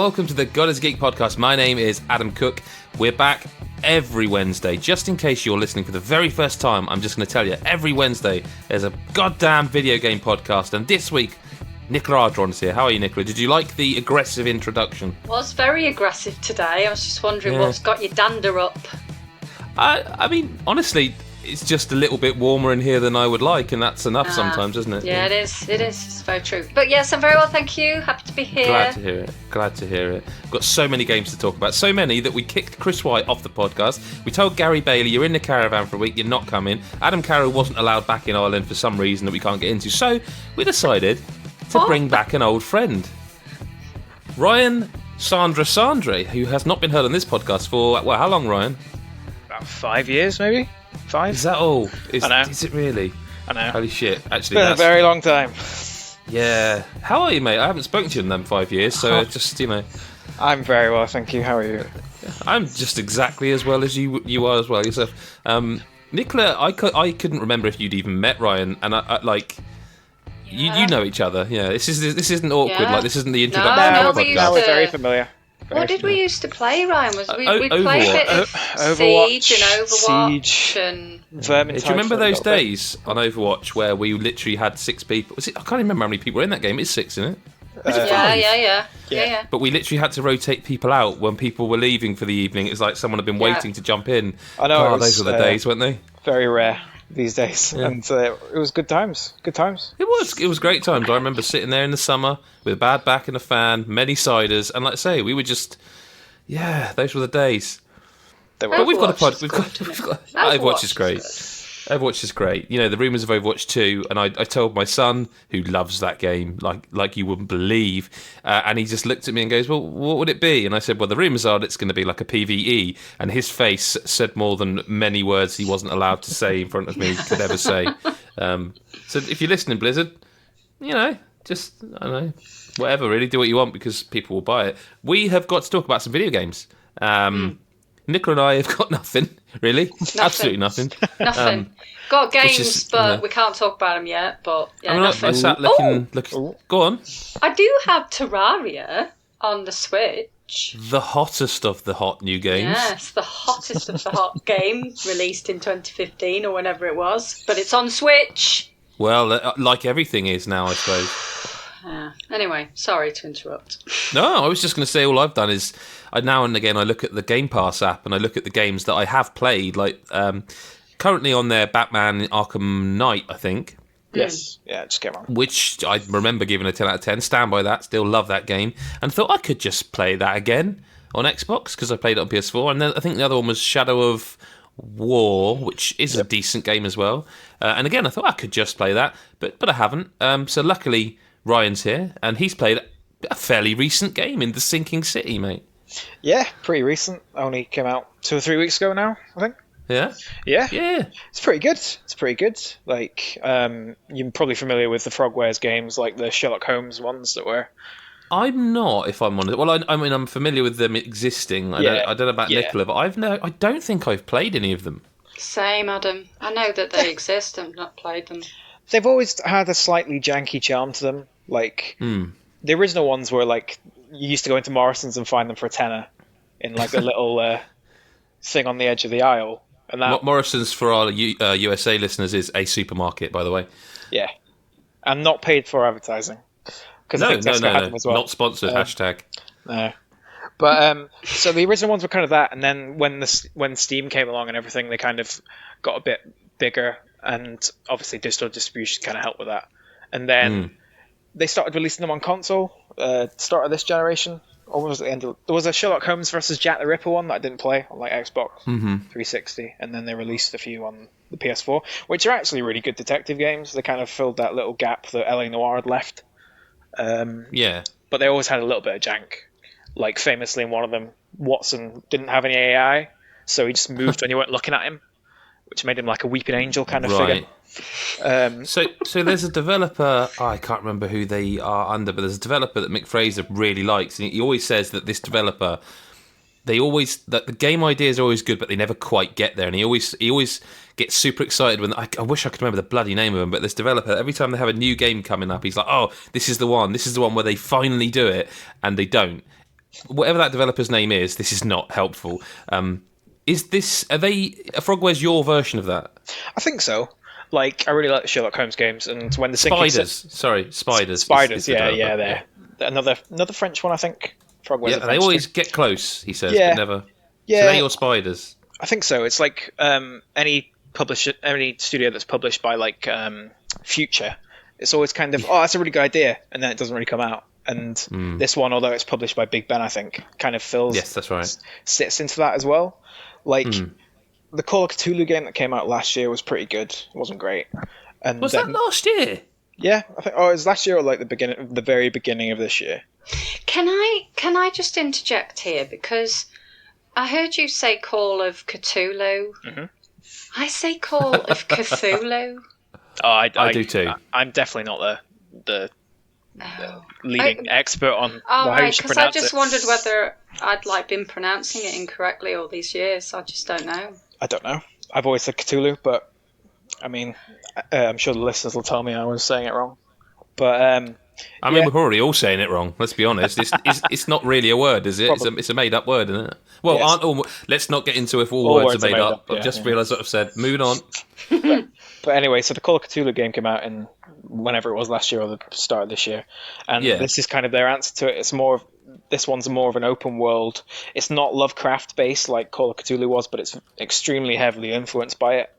welcome to the God is a Geek podcast. My name is Adam Cook. We're back every Wednesday. Just in case you're listening for the very first time, I'm just going to tell you, every Wednesday there's a goddamn video game podcast. And this week, Nicola Ardron's here. How are you, Nicola? Did you like the aggressive introduction? Was very aggressive today. I was just wondering what's got your dander up. I mean, honestly, it's just a little bit warmer in here than I would like, and that's enough sometimes, isn't it? Yeah, it is. It is. It's very true. But yes, I'm very well, thank you. Happy to be here. Glad to hear it. Got so many games to talk about. So many that we kicked Chris White off the podcast. We told Gary Bailey, you're in the caravan for a week, you're not coming. Adam Carroll wasn't allowed back in Ireland for some reason that we can't get into. So we decided to bring back an old friend. Ryan Sandrey, who has not been heard on this podcast for, well, how long, Ryan? About 5 years, maybe? 5? Is that all? I know. Is it really? I know. Holy shit. Actually, It's been a very long time. Yeah. How are you, mate? I haven't spoken to you in them 5 years, so just, I'm very well, thank you. How are you? I'm just exactly as well as you are as well yourself. Nicola, I couldn't remember if you'd even met Ryan, and I like... You know each other, yeah. This isn't awkward. Yeah. Like this isn't the introduction. No, to the we podcast. Now we're very familiar. What did we used to play, Ryan? We played Overwatch. a bit of Overwatch, Siege and Overwatch Siege. and... Vermintide. Do you remember for a those little bit. days on Overwatch where we literally had 6 people? I can't even remember how many people were in that game. It's 6, isn't it? Is it 5? Yeah. But we literally had to rotate people out when people were leaving for the evening. It was like someone had been waiting to jump in. I know. God, those were the days, weren't they? Very rare these days, and it was good times. Good times. It was great times. I remember sitting there in the summer with a bad back and a fan, many ciders, and like I say, we were just, those were the days. But we've got a pod. We've got Overwatch is great. Overwatch is great. You know, the rumours of Overwatch 2, and I told my son, who loves that game, like you wouldn't believe, and he just looked at me and goes, well, what would it be? And I said, well, the rumours are that it's going to be like a PvE, and his face said more than many words he wasn't allowed to say in front of me could ever say. So if you're listening, Blizzard, just, I don't know, whatever, really, do what you want, because people will buy it. We have got to talk about some video games. Nicola and I have got nothing, really. Absolutely nothing. Nothing. Got games, is, but we can't talk about them yet. But I mean, nothing. I sat looking. Go on. I do have Terraria on the Switch. The hottest of the hot new games. Yes, the hottest of the hot game, released in 2015 or whenever it was. But it's on Switch. Well, like everything is now, I suppose. Anyway, sorry to interrupt. No, I was just going to say all I've done is now and again I look at the Game Pass app and I look at the games that I have played, like currently on there, Batman Arkham Knight, I think. Yes. Yeah, just came on. Which I remember giving a 10 out of 10. Stand by that. Still love that game. And thought I could just play that again on Xbox because I played it on PS4. And then I think the other one was Shadow of War, which is a decent game as well. And again, I thought I could just play that, but I haven't. So luckily, Ryan's here, and he's played a fairly recent game in The Sinking City, mate. Yeah, pretty recent. Only came out 2 or 3 weeks ago now, I think. Yeah? Yeah. Yeah. It's pretty good. Like, you're probably familiar with the Frogwares games, like the Sherlock Holmes ones that were... I'm not, if I'm honest. Well, I mean, I'm familiar with them existing. I don't know about Nicola, but I don't think I've played any of them. Same, Adam. I know that they exist. I've not played them. They've always had a slightly janky charm to them. Like, the original ones were like, you used to go into Morrison's and find them for a tenner in like a little thing on the edge of the aisle. And that, Morrison's, for our USA listeners, is a supermarket, by the way. Yeah. And not paid for advertising. No, had them as well. Not sponsored, hashtag. No. But, so the original ones were kind of that, and then when Steam came along and everything, they kind of got a bit bigger, and obviously digital distribution kind of helped with that. And then they started releasing them on console, start of this generation. Almost at the end of, there was a Sherlock Holmes versus Jack the Ripper one that I didn't play on like Xbox 360, and then they released a few on the PS4, which are actually really good detective games. They kind of filled that little gap that LA Noire had left. But they always had a little bit of jank. Like famously in one of them, Watson didn't have any AI, so he just moved when you weren't looking at him, which made him like a weeping angel kind of figure. So there's a developer, I can't remember who they are under, but there's a developer that Mick Fraser really likes, and he always says that this developer, that the game ideas are always good, but they never quite get there, and he always gets super excited when I wish I could remember the bloody name of him, but this developer, every time they have a new game coming up, he's like, oh, this is the one where they finally do it, and they don't. whatever that developer's name is, this is not helpful. Is this? Are they? Frogware's your version of that? I think so. Like, I really like the Sherlock Holmes games, and when the Spiders. Spiders, yeah, there. Another French one, I think. Frogware's they always get close. He says, yeah. but never. Yeah, so they're your Spiders. I think so. It's like any studio that's published by like Future. It's always kind of, that's a really good idea, and then it doesn't really come out. And this one, although it's published by Big Ben, I think, kind of fills. Yes, that's right. Sits into that as well. Like the Call of Cthulhu game that came out last year was pretty good. It wasn't great. And was that last year? Yeah, I think. Oh, it was last year or like the very beginning of this year. Can I just interject here, because I heard you say Call of Cthulhu. Mm-hmm. I say Call of Cthulhu. Oh, I do too. I'm definitely not the leading expert on how you should because I pronounce just it. wondered whether I'd been pronouncing it incorrectly all these years. I just don't know. I don't know. I've always said Cthulhu, but I mean, I'm sure the listeners will tell me I was saying it wrong. But I mean, we're probably all saying it wrong. Let's be honest. It's not really a word, is it? It's a made-up word, isn't it? Well, let's not get into if all words are made up. I've just realised what I've said. Moving on. But anyway, so the Call of Cthulhu game came out in whenever it was last year or the start of this year, and this is kind of their answer to it. This one's more of an open world. It's not Lovecraft based like Call of Cthulhu was, but it's extremely heavily influenced by it,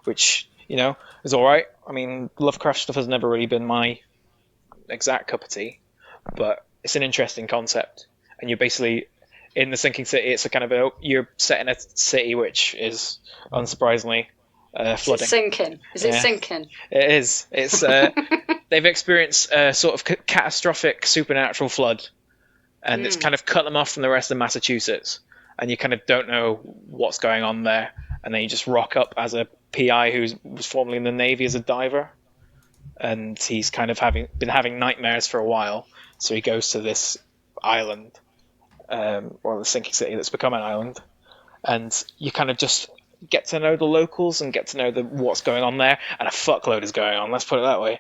which is all right. I mean, Lovecraft stuff has never really been my exact cup of tea, but it's an interesting concept. And you're basically in the sinking city. It's a kind of you're set in a city which is unsurprisingly flooding. Is it sinking? It is. It's they've experienced a sort of catastrophic supernatural flood, and it's kind of cut them off from the rest of Massachusetts, and you kind of don't know what's going on there, and then you just rock up as a PI who was formerly in the Navy as a diver, and he's kind of been having nightmares for a while, so he goes to this island, or the sinking city that's become an island, and you kind of just get to know the locals and get to know what's going on there, and a fuckload is going on, let's put it that way.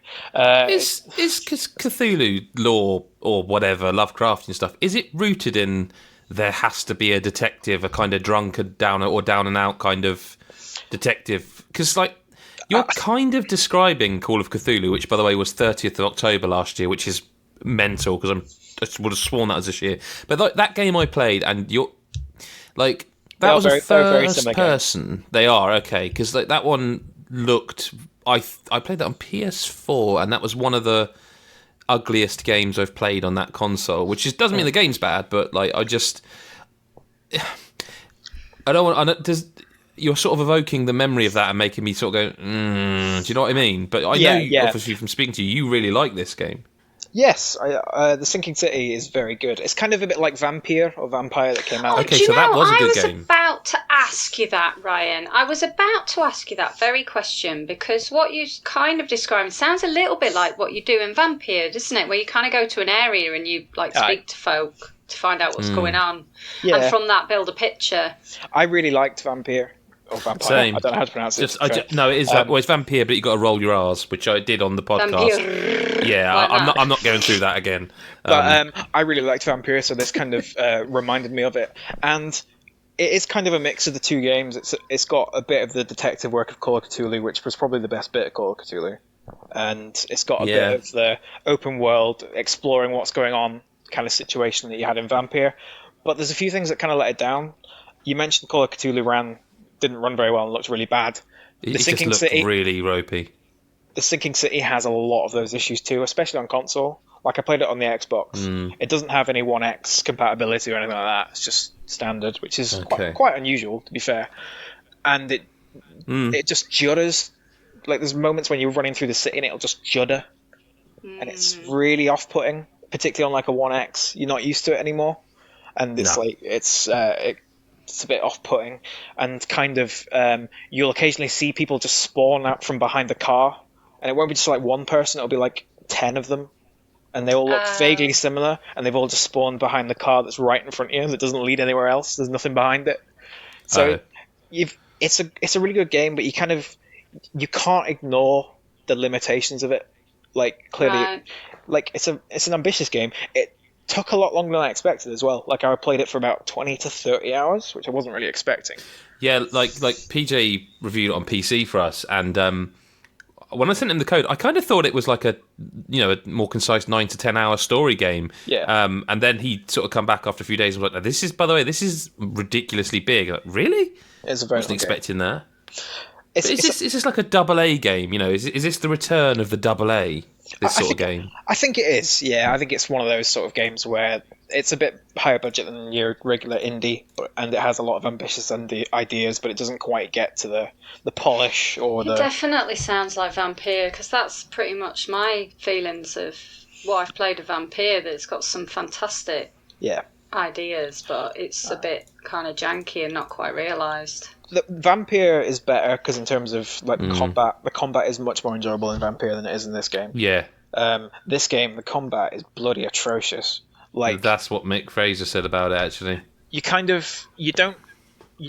Is Cthulhu lore or whatever, Lovecraft and stuff, is it rooted in there has to be a detective, a kind of drunkard down and out kind of detective? Because like you're kind of describing Call of Cthulhu, which by the way was 30th of October last year, which is mental because I would have sworn that was this year. But that game I played, and you're like, that was a first person. They are, okay, because that one looked. I played that on PS4, and that was one of the ugliest games I've played on that console. Which doesn't mean the game's bad, but like I don't want. You're sort of evoking the memory of that and making me sort of go, do you know what I mean? But I know, obviously, from speaking to you, you really like this game. Yes, the Sinking City is very good. It's kind of a bit like Vampire that came out. Okay, so that was a good game. I was about to ask you that, Ryan. I was about to ask you that very question, because what you kind of described sounds a little bit like what you do in Vampire, doesn't it? Where you kind of go to an area and you speak to folk to find out what's going on, and from that build a picture. I really liked Vampire. Or Vampire. Same. I don't know how to pronounce it. No, it is. It's Vampire, but you got to roll your R's, which I did on the podcast. Vampire. Yeah, like I'm not going through that again. But I really liked Vampire, so this kind of reminded me of it. And it is kind of a mix of the two games. It's got a bit of the detective work of Call of Cthulhu, which was probably the best bit of Call of Cthulhu, and it's got a bit of the open world, exploring what's going on kind of situation that you had in Vampire. But there's a few things that kind of let it down. You mentioned Call of Cthulhu didn't run very well and looked really bad. It just looked really ropey. The Sinking City has a lot of those issues too, especially on console. Like I played it on the Xbox. It doesn't have any One X compatibility or anything like that. It's just standard, which is quite unusual, to be fair. And it just judders. Like there's moments when you're running through the city and it'll just judder, and it's really off-putting, particularly on like a One X. You're not used to it anymore, and it's it's a bit off-putting, and kind of you'll occasionally see people just spawn out from behind the car, and it won't be just like one person, it'll be like 10 of them, and they all look vaguely similar, and they've all just spawned behind the car that's right in front of you that doesn't lead anywhere else. There's nothing behind it. So it's a really good game, but you can't ignore the limitations of it. Like clearly, like it's an ambitious game. took a lot longer than I expected as well. Like, I played it for about 20 to 30 hours, which I wasn't really expecting. Yeah, like PJ reviewed it on PC for us, and when I sent him the code, I kind of thought it was like a more concise 9 to 10 hour story game. Yeah. And then he sort of come back after a few days and was like, "This is, by the way, this is ridiculously big." Like, really? It's a very I wasn't expecting that. Is this like a double A game? Is this the return of the double A? This sort of game. I think it is. Yeah, I think it's one of those sort of games where it's a bit higher budget than your regular indie, and it has a lot of ambitious ideas, but it doesn't quite get to the polish or It definitely sounds like Vampire, because that's pretty much my feelings of what I've played of Vampire. That it's got some fantastic ideas, but it's a bit kind of janky and not quite realised. The Vampire is better because in terms of like the combat is much more enjoyable in Vampire than it is in this game. Yeah. This game, the combat is bloody atrocious. Like, that's what Mick Fraser said about it. Actually, you don't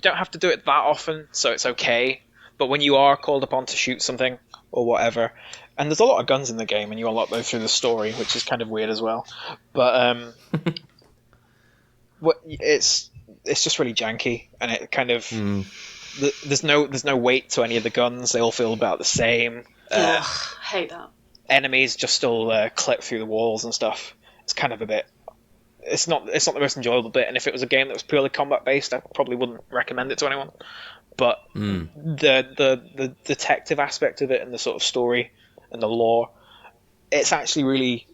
have to do it that often, so it's okay. But when you are called upon to shoot something or whatever, and there's a lot of guns in the game, and you unlock those through the story, which is kind of weird as well. But it's just really janky, and it kind of there's no weight to any of the guns. They all feel about the same. Hate that. Enemies just still clip through the walls and stuff. It's kind of a bit. It's not the most enjoyable bit. And if it was a game that was purely combat based, I probably wouldn't recommend it to anyone. But the detective aspect of it and the sort of story and the lore, it's actually really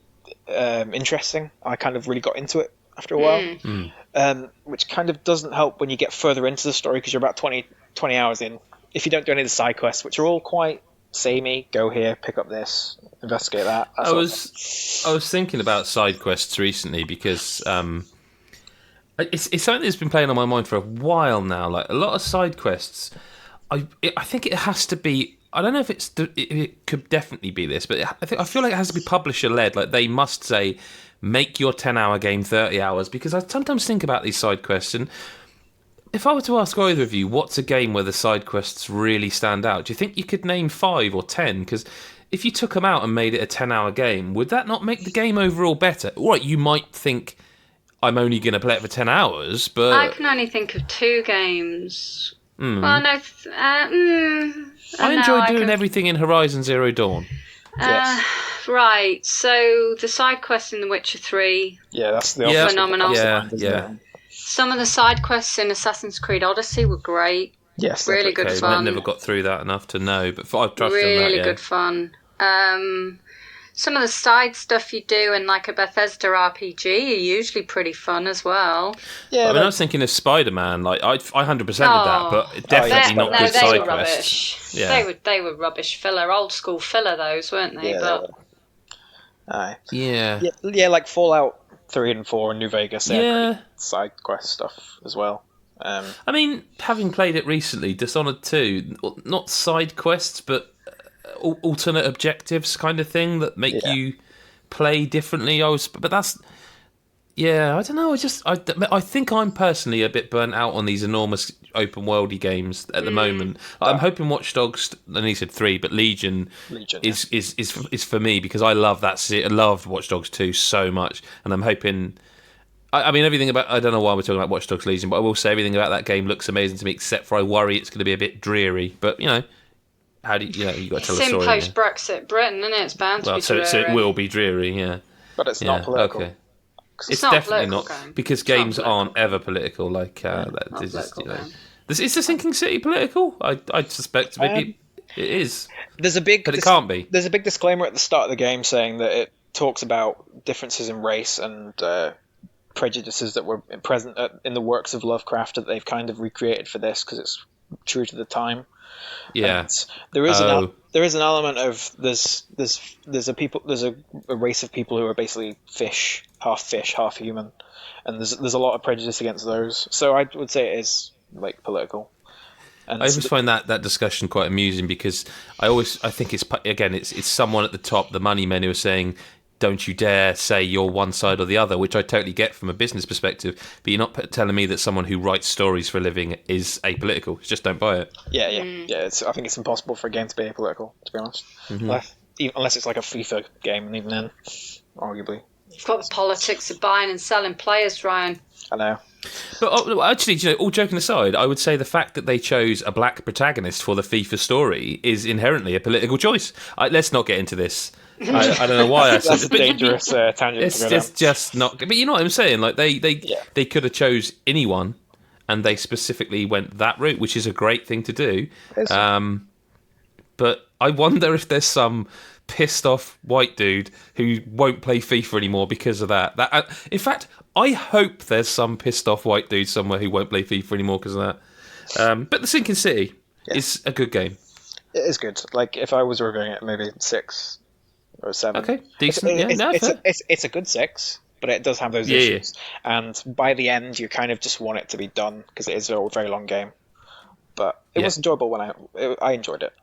interesting. I kind of really got into it after a while, which kind of doesn't help when you get further into the story because you're about 20 hours in. If you don't do any of the side quests, which are all quite samey, go here, pick up this, investigate that. I was thinking about side quests recently because it's something that's been playing on my mind for a while now. Like a lot of side quests, I think it has to be. I don't know if it could definitely be this, but I feel like it has to be publisher led. Like they must say, make your 10-hour game 30 hours, because I sometimes think about these side quests, and if I were to ask either of you, what's a game where the side quests really stand out? Do you think you could name 5 or 10? Because if you took them out and made it a 10-hour game, would that not make the game overall better? All right, you might think, I'm only going to play it for 10 hours, but... I can only think of 2 games. Well, no... I enjoyed doing everything in Horizon Zero Dawn. Yes. Right, so the side quest in The Witcher 3... Yeah, that's the phenomenal. Yeah. Some of the side quests in Assassin's Creed Odyssey were great. Yes, really good fun. I never got through that enough to know, but I've trusted really that, good fun. Some of the side stuff you do in like a Bethesda RPG are usually pretty fun as well. Yeah, I was thinking of Spider-Man. Like I 100% did that, but definitely not good side quests. Yeah. They were rubbish filler, old school filler. Those weren't they? Yeah, but yeah, like Fallout 3 and 4 and New Vegas. Side quest stuff as well. I mean, having played it recently, Dishonored 2, not side quests, but alternate objectives kind of thing that make you play differently. But that's... Yeah, I don't know. I think I'm personally a bit burnt out on these enormous open worldy games at the moment. I'm hoping Watch Dogs, and he said 3, but Legion is for me, because I love that. I love Watch Dogs 2 so much, and I'm hoping. I mean, everything about. I don't know why we're talking about Watch Dogs Legion, but I will say everything about that game looks amazing to me, except for I worry it's going to be a bit dreary. But how do you got to tell a story? It's in post-Brexit Britain, isn't it? It's bound to be dreary. So it will be dreary, yeah. But it's not political. Okay. It's definitely not, because games aren't ever political. Like is the Sinking City political? I suspect maybe it is. But it can't be. There's a big disclaimer at the start of the game saying that it talks about differences in race and prejudices that were present in the works of Lovecraft that they've kind of recreated for this because it's true to the time. Yeah, and there is an element of there's a race of people who are basically fish, half human, and there's a lot of prejudice against those. So I would say it is like political. And I always find that discussion quite amusing, because I think it's someone at the top, the money men, who are saying, don't you dare say you're one side or the other, which I totally get from a business perspective, but you're not telling me that someone who writes stories for a living is apolitical. Just don't buy it. Yeah. I think it's impossible for a game to be apolitical, to be honest. Unless it's like a FIFA game, and even then, arguably, You've got the politics of buying and selling players, Ryan. I know. But actually, all joking aside, I would say the fact that they chose a black protagonist for the FIFA story is inherently a political choice. Let's not get into this. I don't know why I said That's a dangerous tangent. It's just not. But you know what I'm saying? Like they could have chose anyone, and they specifically went that route, which is a great thing to do. But I wonder if there's some pissed off white dude who won't play FIFA anymore because of that. In fact, I hope there's some pissed off white dude somewhere who won't play FIFA anymore because of that. But the Sinking City is a good game. It is good. Like if I was reviewing it, maybe 6 or 7. Okay, decent. It's a good 6, but it does have those issues. Yeah. And by the end, you kind of just want it to be done because it is a very long game. But it was enjoyable when I enjoyed it,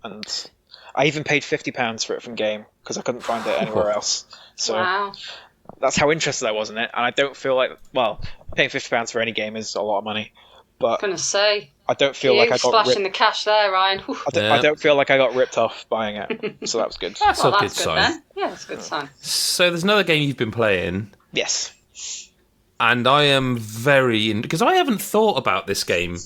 and I even paid £50 for it from Game because I couldn't find it anywhere else. So that's how interested I was in it, and I don't feel like paying £50 for any game is a lot of money. But I'm gonna say I don't feel like I got splashing the cash there, Ryan. I don't feel like I got ripped off buying it, so that was good. That's a good sign. Then. Yeah, that's a good sign. So there's another game you've been playing. Yes. And I am very because I haven't thought about this game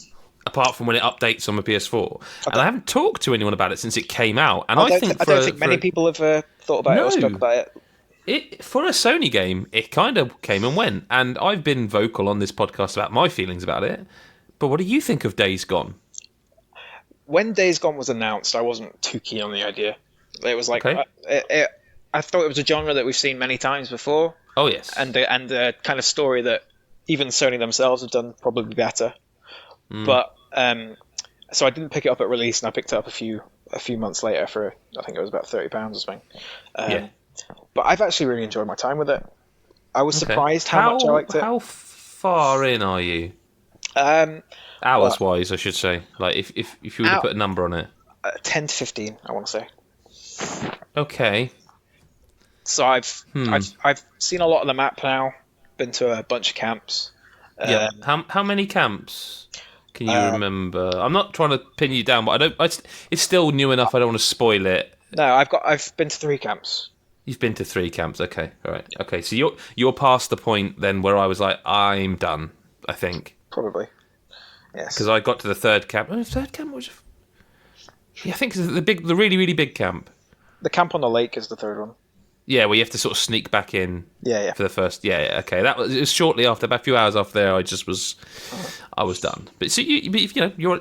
apart from when it updates on my PS4, and I haven't talked to anyone about it since it came out. And I don't think many people have thought about it or spoke about it. For a Sony game, it kind of came and went, and I've been vocal on this podcast about my feelings about it. But what do you think of Days Gone? When Days Gone was announced, I wasn't too keen on the idea. It was like I thought it was a genre that we've seen many times before. Oh yes, and the kind of story that even Sony themselves have done probably better. But so I didn't pick it up at release, and I picked it up a few months later for I think it was about £30 or something. But I've actually really enjoyed my time with it. I was surprised how much I liked it. How far in are you? Hours wise, I should say. Like if you were to put a number on it, 10 to 15, I want to say. Okay. So I've seen a lot of the map now. Been to a bunch of camps. How many camps? Can you remember? I'm not trying to pin you down, but it's still new enough. I don't want to spoil it. No, I've been to 3 camps. You've been to 3 camps. Okay, all right. Okay, so you're past the point then where I was like, I'm done. I think probably. Yes. Because I got to the 3rd camp. Oh, 3rd camp was. Yeah, I think it's the really really big camp. The camp on the lake is the 3rd one. Yeah, where you have to sort of sneak back in. Yeah. For the first. Yeah. Okay, it was shortly after. About a few hours after there, I was done. But so you're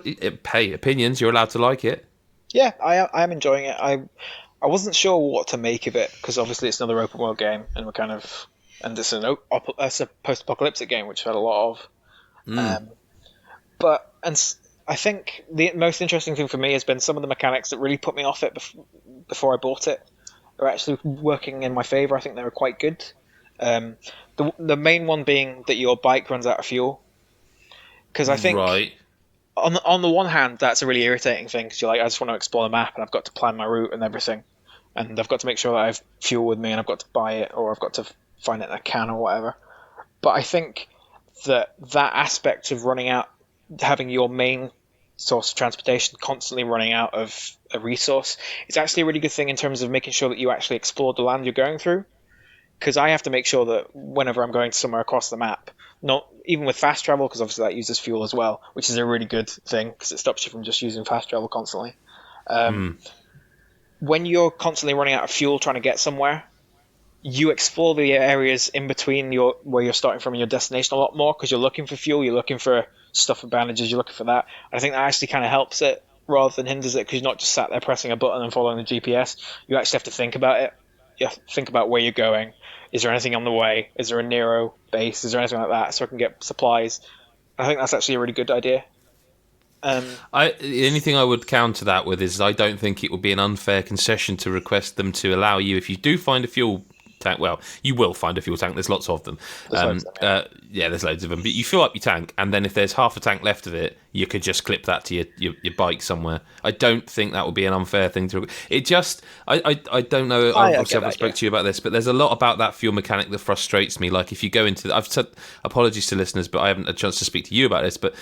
opinions. You're allowed to like it. Yeah, I am enjoying it. I wasn't sure what to make of it because obviously it's another open world game, and it's a post-apocalyptic game, which I've had a lot of. But I think the most interesting thing for me has been some of the mechanics that really put me off it before I bought it are actually working in my favour. I think they were quite good. The main one being that your bike runs out of fuel. Because I think on the one hand, that's a really irritating thing because you're like, I just want to explore the map and I've got to plan my route and everything. And I've got to make sure that I have fuel with me and I've got to buy it or I've got to find it in a can or whatever. But I think that aspect of having your main source of transportation constantly running out of a resource is actually a really good thing in terms of making sure that you actually explore the land you're going through. Because I have to make sure that whenever I'm going somewhere across the map, not even with fast travel, because obviously that uses fuel as well, which is a really good thing because it stops you from just using fast travel constantly. When you're constantly running out of fuel trying to get somewhere, you explore the areas in between where you're starting from and your destination a lot more because you're looking for fuel, you're looking for stuff for bandages, you're looking for that. I think that actually kind of helps it rather than hinders it because you're not just sat there pressing a button and following the GPS. You actually have to think about it. You have to think about where you're going. Is there anything on the way? Is there a Nero base? Is there anything like that so I can get supplies? I think that's actually a really good idea. Anything I would counter that with is I don't think it would be an unfair concession to request them to allow you, if you do find a fuel tank, well, you will find a fuel tank, there's lots of them. There's loads of them. But you fill up your tank, and then if there's half a tank left of it, you could just clip that to your bike somewhere. I don't think that would be an unfair thing to... It just... I don't know, obviously I've spoke to you about this, but there's a lot about that fuel mechanic that frustrates me. Like if you go into... I've said apologies to listeners, but I haven't had a chance to speak to you about this, but...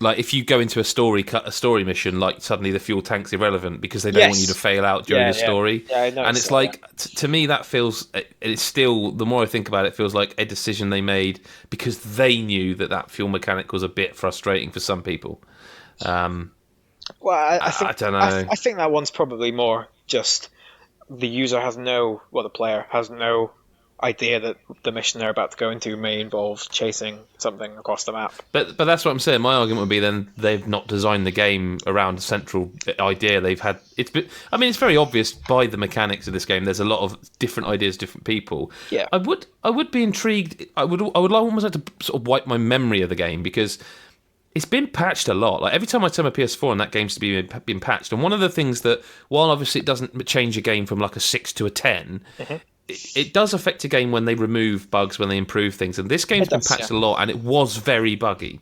like if you go into a story mission, like suddenly the fuel tank's irrelevant because they don't want you to fail out during the story. Yeah, I know. And it's like to me that feels, it's still, the more I think about it, feels like a decision they made because they knew that fuel mechanic was a bit frustrating for some people. Well, I don't know. I think that one's probably more just the player has no idea that the mission they're about to go into may involve chasing something across the map. But that's what I'm saying. My argument would be then they've not designed the game around a central idea. They've had it's very obvious by the mechanics of this game. There's a lot of different ideas, different people. Yeah, I would be intrigued. I would almost like to sort of wipe my memory of the game because it's been patched a lot. Like every time I turn my PS4 and that game's been patched. And one of the things that, while obviously it doesn't change a game from like a 6 to a 10, it does affect a game when they remove bugs, when they improve things. And this game's been patched a lot, and it was very buggy.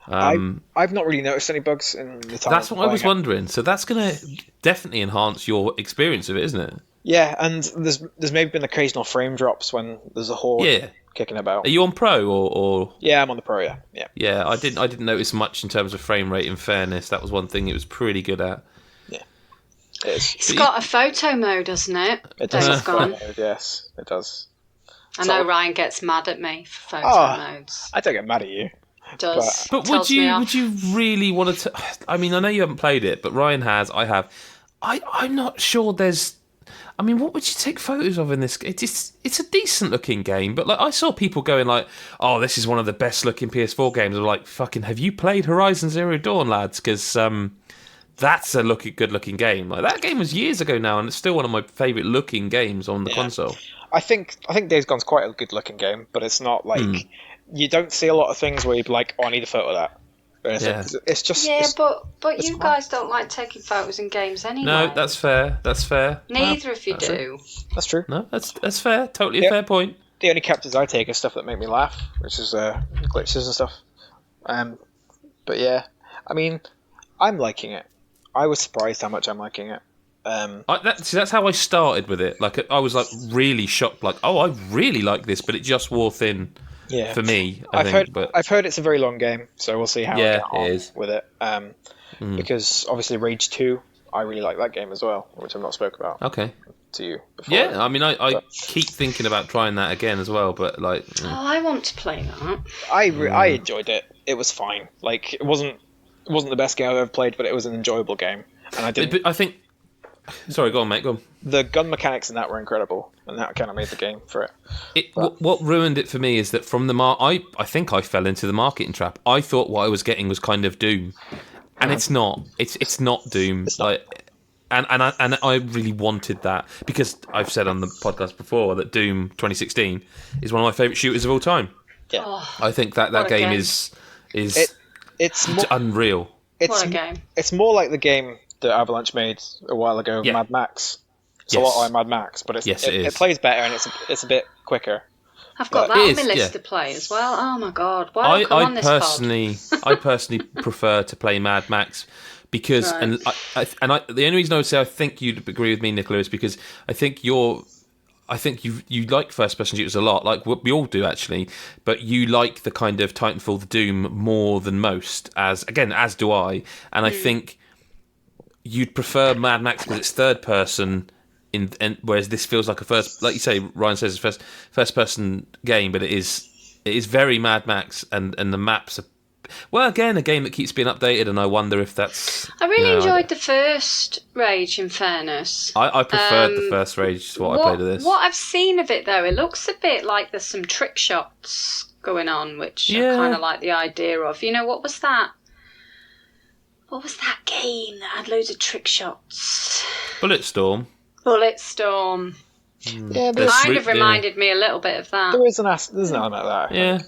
I've not really noticed any bugs in the time. That's what I was wondering. So that's going to definitely enhance your experience of it, isn't it? Yeah, and there's maybe been occasional frame drops when there's a horde kicking about. Are you on Pro or? Yeah, I'm on the Pro. Yeah. Yeah, I didn't notice much in terms of frame rate. In fairness, that was one thing it was pretty good at. Yeah, it is. It's got a photo mode, doesn't it? It does. Yes, it does. I know Ryan gets mad at me for photo modes. I don't get mad at you. It does. But would you really want to? I mean, I know you haven't played it, but Ryan has. I have. I'm not sure there's. I mean, what would you take photos of in this? It's a decent looking game, but like I saw people going like, "Oh, this is one of the best looking PS4 games." I'm like, "Fucking, have you played Horizon Zero Dawn, lads?" Because that's a good looking game. Like that game was years ago now, and it's still one of my favourite looking games on the console. I think Days Gone's quite a good looking game, but it's not like you don't see a lot of things where you'd be like, "Oh, I need a photo of that." It's just but you guys don't like taking photos in games anyway. No, that's fair. Neither of you do. That's true. No, that's fair. Totally a fair point. The only captures I take are stuff that make me laugh, which is glitches and stuff. But yeah, I mean, I'm liking it. I was surprised how much I'm liking it. That's how I started with it. Like I was like really shocked. Like, oh, I really like this, but it just wore thin. Yeah. For me, I've heard it's a very long game, so we'll see how I get on with it. Because obviously Rage 2, I really like that game as well, which I've not spoke about. Okay. To you before. Yeah, I mean, I keep thinking about trying that again as well, but like. I want to play that. I enjoyed it. It was fine. Like it wasn't the best game I've ever played, but it was an enjoyable game, and I didn't. But I think. Sorry, go on, mate. Go on. The gun mechanics in that were incredible, and that kind of made the game for it. What ruined it for me is that from the I think I fell into the marketing trap. I thought what I was getting was kind of Doom, and it's not. It's not Doom. It's not. And I really wanted that because I've said on the podcast before that Doom 2016 is one of my favourite shooters of all time. Yeah, I think that game is unreal. What a game! It's more like the game that Avalanche made a while ago, Mad Max. It's a lot like Mad Max, but it plays better and it's a bit quicker. I've got that on my list to play as well. Oh my god! Why come on this pod? I personally prefer to play Mad Max because, the only reason I would say I think you'd agree with me, Nicola, is because I think you like first-person shooters a lot, like we all do actually, but you like the kind of Titanfall, the Doom more than most, as do I, and I think you'd prefer Mad Max because it's third person, whereas this feels like like you say, Ryan says, a first person game, but it is very Mad Max, and the maps are, well, again, a game that keeps being updated, and I wonder if that's. I really enjoyed the first Rage. In fairness, I preferred the first Rage to what I played of this. What I've seen of it though, it looks a bit like there's some trick shots going on, which I kind of like the idea of. You know, what was that? What was that game that had loads of trick shots? Bulletstorm. Yeah, kind of reminded me a little bit of that. There's an element of that. Yeah.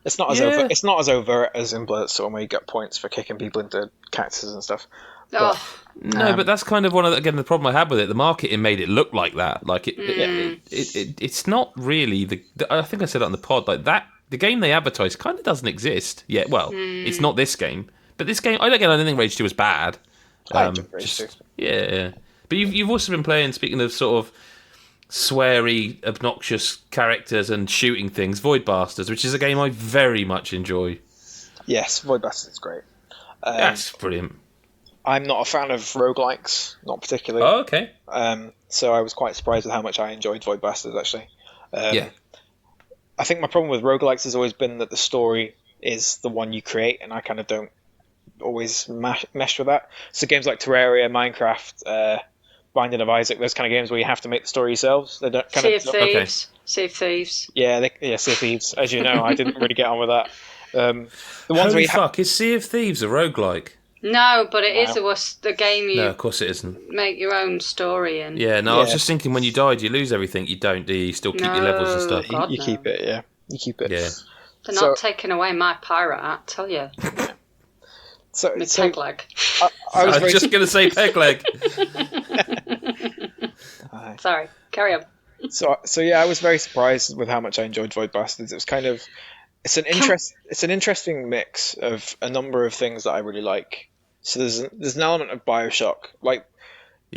It's not as overt as in Bulletstorm, where you get points for kicking people into cactuses and stuff. But, but that's kind of the problem I had with it. The marketing made it look like that. Like it's not really I think I said it on the pod. Like that, the game they advertise kind of doesn't exist yet. Well, it's not this game. But this game, I don't think Rage 2 was bad. I enjoyed Rage 2. Yeah. But you've also been playing, speaking of sort of sweary, obnoxious characters and shooting things, Void Bastards, which is a game I very much enjoy. Yes, Void Bastards is great. That's brilliant. I'm not a fan of roguelikes, not particularly. Oh, okay. So I was quite surprised with how much I enjoyed Void Bastards, actually. Yeah. I think my problem with roguelikes has always been that the story is the one you create, and I kind of don't always mesh with that. So games like Terraria, Minecraft, Binding of Isaac, those kind of games where you have to make the story yourselves. They don't Sea of Thieves. Okay. Sea of Thieves. Yeah, Sea of Thieves. As you know, I didn't really get on with that. The ones Holy fuck, is Sea of Thieves a roguelike? No, but it is the game you... No, of course it isn't. Make your own story in. Yeah, no, I was just thinking when you died, you lose everything. You don't, do you? You still keep your levels and stuff. You keep it, yeah. You keep it. Yeah. They're not taking away my pirate hat, tell you. Peg leg. I was just going to say peg leg. Sorry, carry on. So yeah, I was very surprised with how much I enjoyed Void Bastards. It was kind of... It's an interesting mix of a number of things that I really like. So there's an element of BioShock, like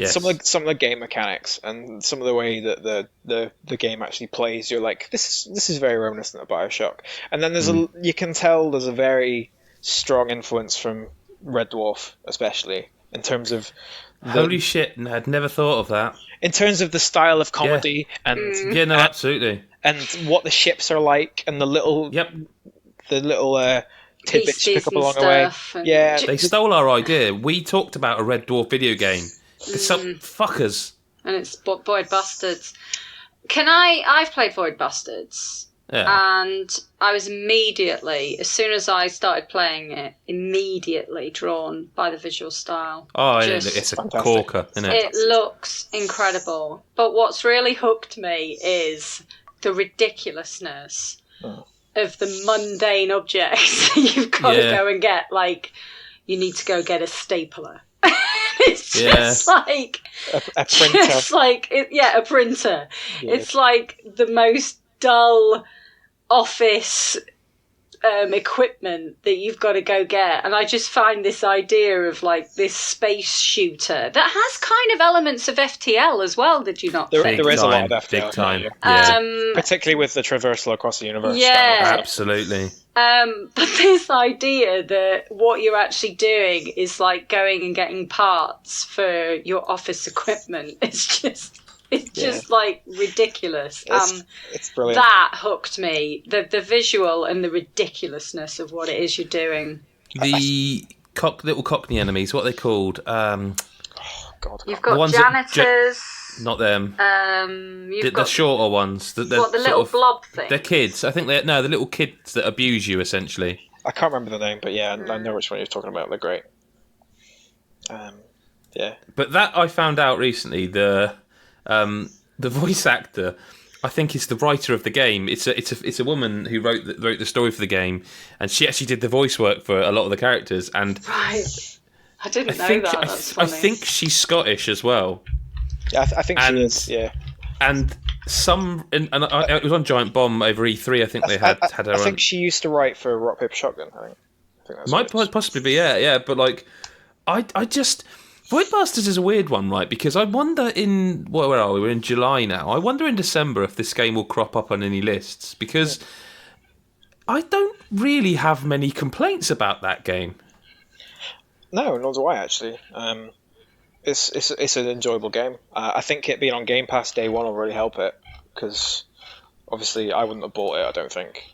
some of the game mechanics and some of the way that the game actually plays. You're like, this is very reminiscent of BioShock. And then you can tell there's a very strong influence from Red Dwarf, especially in terms of holy shit! I'd never thought of that. In terms of the style of comedy and absolutely. And what the ships are like, and the little tidbits you pick up along the way. Yeah, they stole our idea. We talked about a Red Dwarf video game. Some fuckers. And it's Void Bastards. I've played Void Bastards. Yeah. And I was immediately, as soon as I started playing it, immediately drawn by the visual style. Oh, it's a fantastic. Corker, isn't it? It looks incredible. But what's really hooked me is the ridiculousness of the mundane objects you've got to go and get. Like, you need to go get a stapler. It's just like a printer. Just like a printer. Yeah. It's like the most dull office equipment that you've got to go get, and I just find this idea of like this space shooter that has kind of elements of FTL as well. Did you not? There is a lot of FTL, big time, particularly with the traversal across the universe. Yeah, absolutely. But this idea that what you're actually doing is like going and getting parts for your office equipment, it's just like ridiculous. It's brilliant. That hooked me. The visual and the ridiculousness of what it is you're doing. The little Cockney enemies, what are they called? God. You've got janitors. Not them. You've got the shorter ones. The little blob thing. They're kids. I think the little kids that abuse you, essentially. I can't remember the name, but yeah, I know which one you're talking about. They're great. Yeah. But that I found out recently. The voice actor, I think, is the writer of the game. It's a woman who wrote the story for the game, and she actually did the voice work for a lot of the characters. And right, I didn't know that. That's funny. I think she's Scottish as well. Yeah, I think she is. Yeah, and it was on Giant Bomb over E3. I think they had her. I think she used to write for Rock Paper Shotgun. I think that's might possibly be. Yeah. But like, I just. Void Bastards is a weird one, right? Because I wonder where are we? We're in July now. I wonder in December if this game will crop up on any lists, because I don't really have many complaints about that game. No, nor do I actually. It's an enjoyable game. I think it being on Game Pass day one will really help it, because obviously I wouldn't have bought it. I don't think.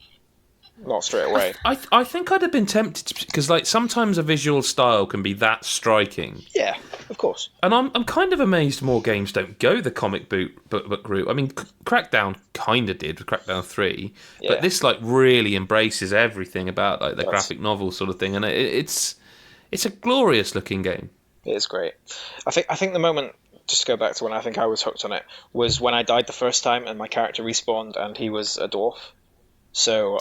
Not straight away. I think I'd have been tempted because, like, sometimes a visual style can be that striking. Yeah, of course. And I'm kind of amazed more games don't go the comic book route. I mean, Crackdown kind of did with Crackdown 3, but this like really embraces everything about like the graphic novel sort of thing, and it's a glorious looking game. It is great. I think the moment, just to go back to when I think I was hooked on it, was when I died the first time and my character respawned and he was a dwarf. So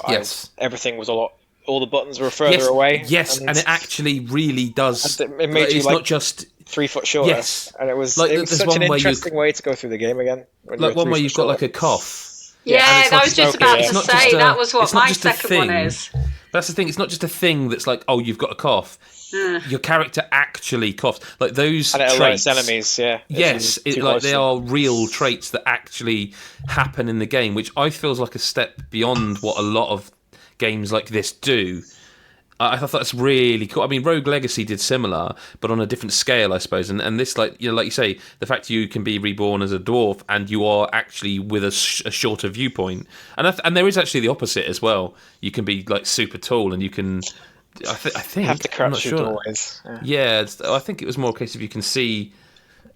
everything was all the buttons were further away. Yes, and it actually really does. It made you not just 3 foot shorter. Yes, and it was like, such an interesting way to go through the game again. Like one where you've got like a cough. Yeah, I was just about to say that was what my second one is. That's the thing. It's not just a thing that's like, oh, you've got a cough. Your character actually coughs. Like those and traits. Enemies, yeah. Yes, they are real traits that actually happen in the game, which I feel is like a step beyond what a lot of games like this do. I thought that's really cool. I mean, Rogue Legacy did similar, but on a different scale, I suppose. And this, like you say, the fact you can be reborn as a dwarf and you are actually with a shorter viewpoint, and there is actually the opposite as well. You can be like super tall, and you can. I think have to crouch I'm not sure. doorways. Yeah, I think it was more a case of you can see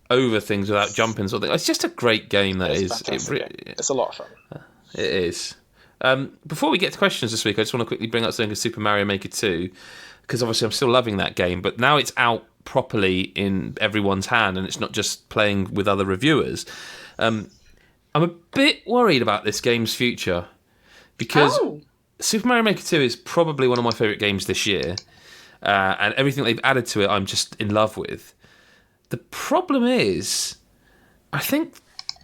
over things without jumping. Sort of thing. It's just a great game. It's a lot of fun. It is. Before we get to questions this week, I just want to quickly bring up something of Super Mario Maker 2, because obviously I'm still loving that game, but now it's out properly in everyone's hand and it's not just playing with other reviewers. I'm a bit worried about this game's future, because Super Mario Maker 2 is probably one of my favourite games this year, and everything they've added to it I'm just in love with. The problem is, I think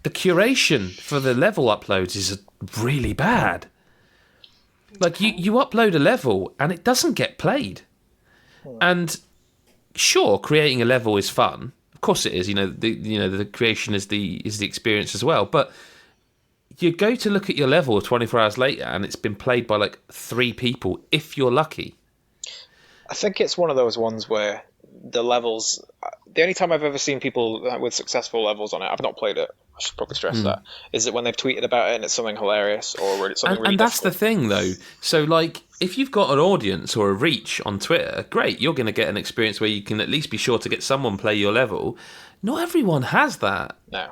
the curation for the level uploads is really bad. Like, you upload a level and it doesn't get played. And sure, creating a level is fun. Of course it is. The creation is the experience as well. But you go to look at your level 24 hours later and it's been played by like 3 people, if you're lucky. I think it's one of those ones where the levels... The only time I've ever seen people with successful levels on it, I've not played it, I should probably stress that, is it when they've tweeted about it and it's something hilarious or it's something really And that's difficult. the thing, though. So, like, if you've got an audience or a reach on Twitter, great, you're going to get an experience where you can at least be sure to get someone play your level. Not everyone has that. No.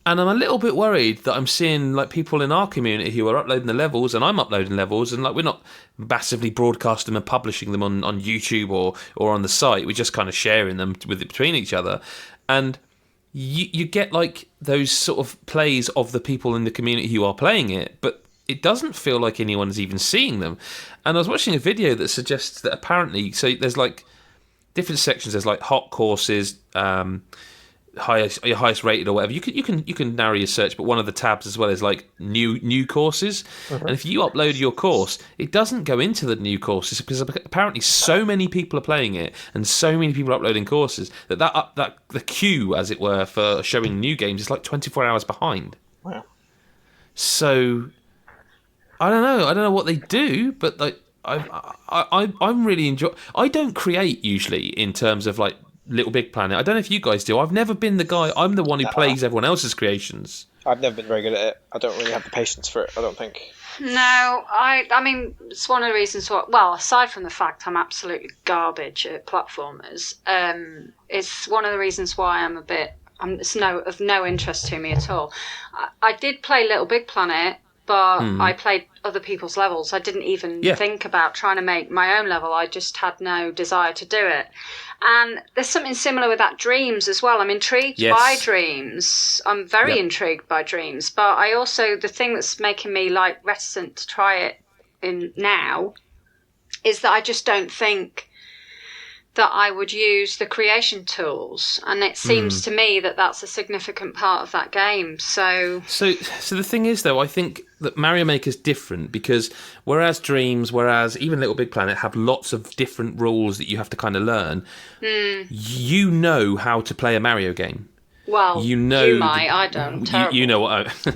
And I'm a little bit worried that I'm seeing like people in our community who are uploading the levels and I'm uploading levels, and like we're not massively broadcasting and publishing them on YouTube or on the site. We're just kind of sharing them between each other. And you get like those sort of plays of the people in the community who are playing it, but it doesn't feel like anyone's even seeing them. And I was watching a video that suggests that apparently, so there's like different sections. There's like hot courses, your highest rated or whatever. You can narrow your search, but one of the tabs as well is like new courses. And if you upload your course, it doesn't go into the new courses because apparently so many people are playing it and so many people are uploading courses that the queue, as it were, for showing new games is like 24 hours behind. Wow. So I don't know what they do, but like I'm really enjoying. I don't create usually in terms of like Little Big Planet. I don't know if you guys do. I've never been the guy. I'm the one who plays everyone else's creations. I've never been very good at it. I don't really have the patience for it, I don't think. No, I mean, it's one of the reasons why, well, aside from the fact I'm absolutely garbage at platformers, it's one of the reasons why it's of no interest to me at all. I did play Little Big Planet, but I played other people's levels. I didn't even think about trying to make my own level. I just had no desire to do it. And there's something similar with that Dreams as well. I'm intrigued by Dreams. I'm very intrigued by Dreams. But I also, the thing that's making me like reticent to try it in now is that I just don't think that I would use the creation tools, and it seems to me that that's a significant part of that game. So the thing is, though, I think that Mario Maker's different because whereas Dreams, even Little Big Planet have lots of different rules that you have to kind of learn, you know how to play a Mario game. Well, I don't. You know what I...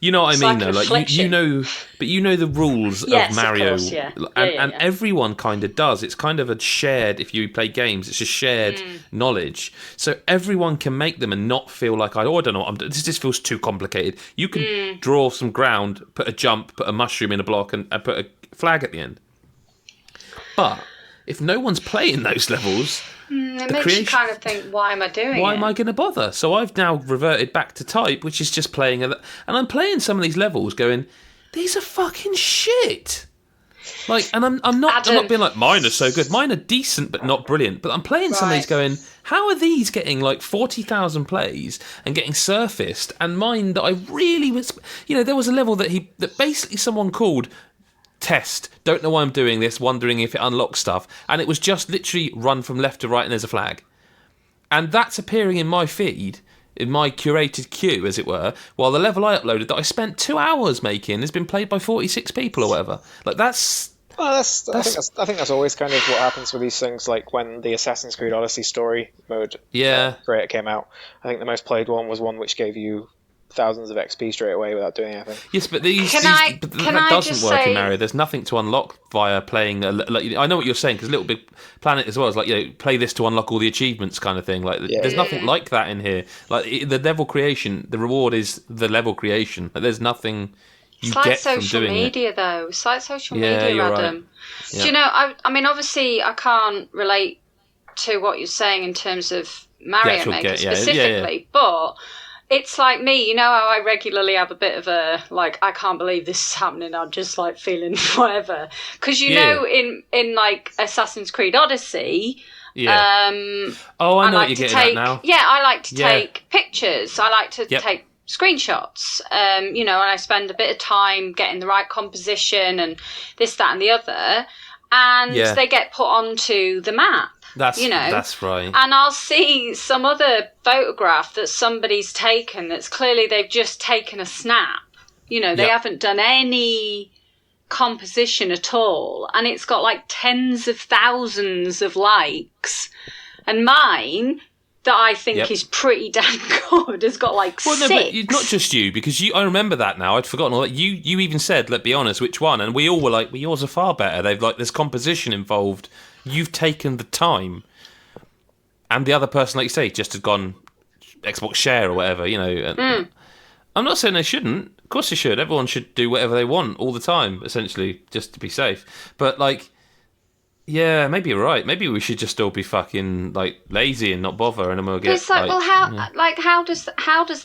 You know what I mean, though. Like you know the rules of Mario, of course, and everyone kind of does. It's kind of a shared. If you play games, it's a shared knowledge, so everyone can make them and not feel like I don't know. This just feels too complicated. You can draw some ground, put a jump, put a mushroom in a block, and put a flag at the end. But if no one's playing those levels. It makes you kind of think, why am I doing it? Why am I going to bother? So I've now reverted back to type, which is just playing... And I'm playing some of these levels going, these are fucking shit. Like, and I'm not being like, mine are so good. Mine are decent, but not brilliant. But I'm playing some of these going, how are these getting like 40,000 plays and getting surfaced? And mine that I really was... there was a level that basically someone called... Test, don't know why I'm doing this, wondering if it unlocks stuff, and it was just literally run from left to right and there's a flag, and that's appearing in my feed, in my curated queue, as it were, while the level I uploaded that I spent 2 hours making has been played by 46 people or whatever. Like that's I think that's always kind of what happens with these things. Like when the Assassin's Creed Odyssey story mode creator came out, I think the most played one was one which gave you thousands of XP straight away without doing anything. Yes, but that doesn't work in Mario. There's nothing to unlock via playing. I know what you're saying, because Little Big Planet as well is like, play this to unlock all the achievements kind of thing. Like, there's nothing like that in here. Like, the level creation, the reward is the level creation. Like, there's nothing you get from doing it. It's like social media, though. It's like social Yeah, media, you're Adam. right. Do you know? I mean, obviously, I can't relate to what you're saying in terms of Mario Maker specifically, but it's like me, you know how I regularly have a bit of a, like, I can't believe this is happening, I'm just, like, feeling whatever. Because, you know, in, like, Assassin's Creed Odyssey... I know what you're getting at now. Yeah, I like to take pictures. I like to take screenshots, and I spend a bit of time getting the right composition and this, that, and the other, and they get put onto the map. That's right. And I'll see some other photograph that somebody's taken that's clearly they've just taken a snap. They haven't done any composition at all, and it's got like tens of thousands of likes, and mine that I think is pretty damn good has got like 6. No, but not just you, because I remember that now. I'd forgotten all that. You even said, let's be honest, which one? And we all were like, well, yours are far better. There's composition involved. You've taken the time, and the other person, like you say, just has gone Xbox share or whatever, And I'm not saying they shouldn't. Of course they should. Everyone should do whatever they want all the time, essentially, just to be safe. But, like, yeah, maybe you're right. Maybe we should just all be fucking, like, lazy and not bother, and then we'll get. It's like, well, how does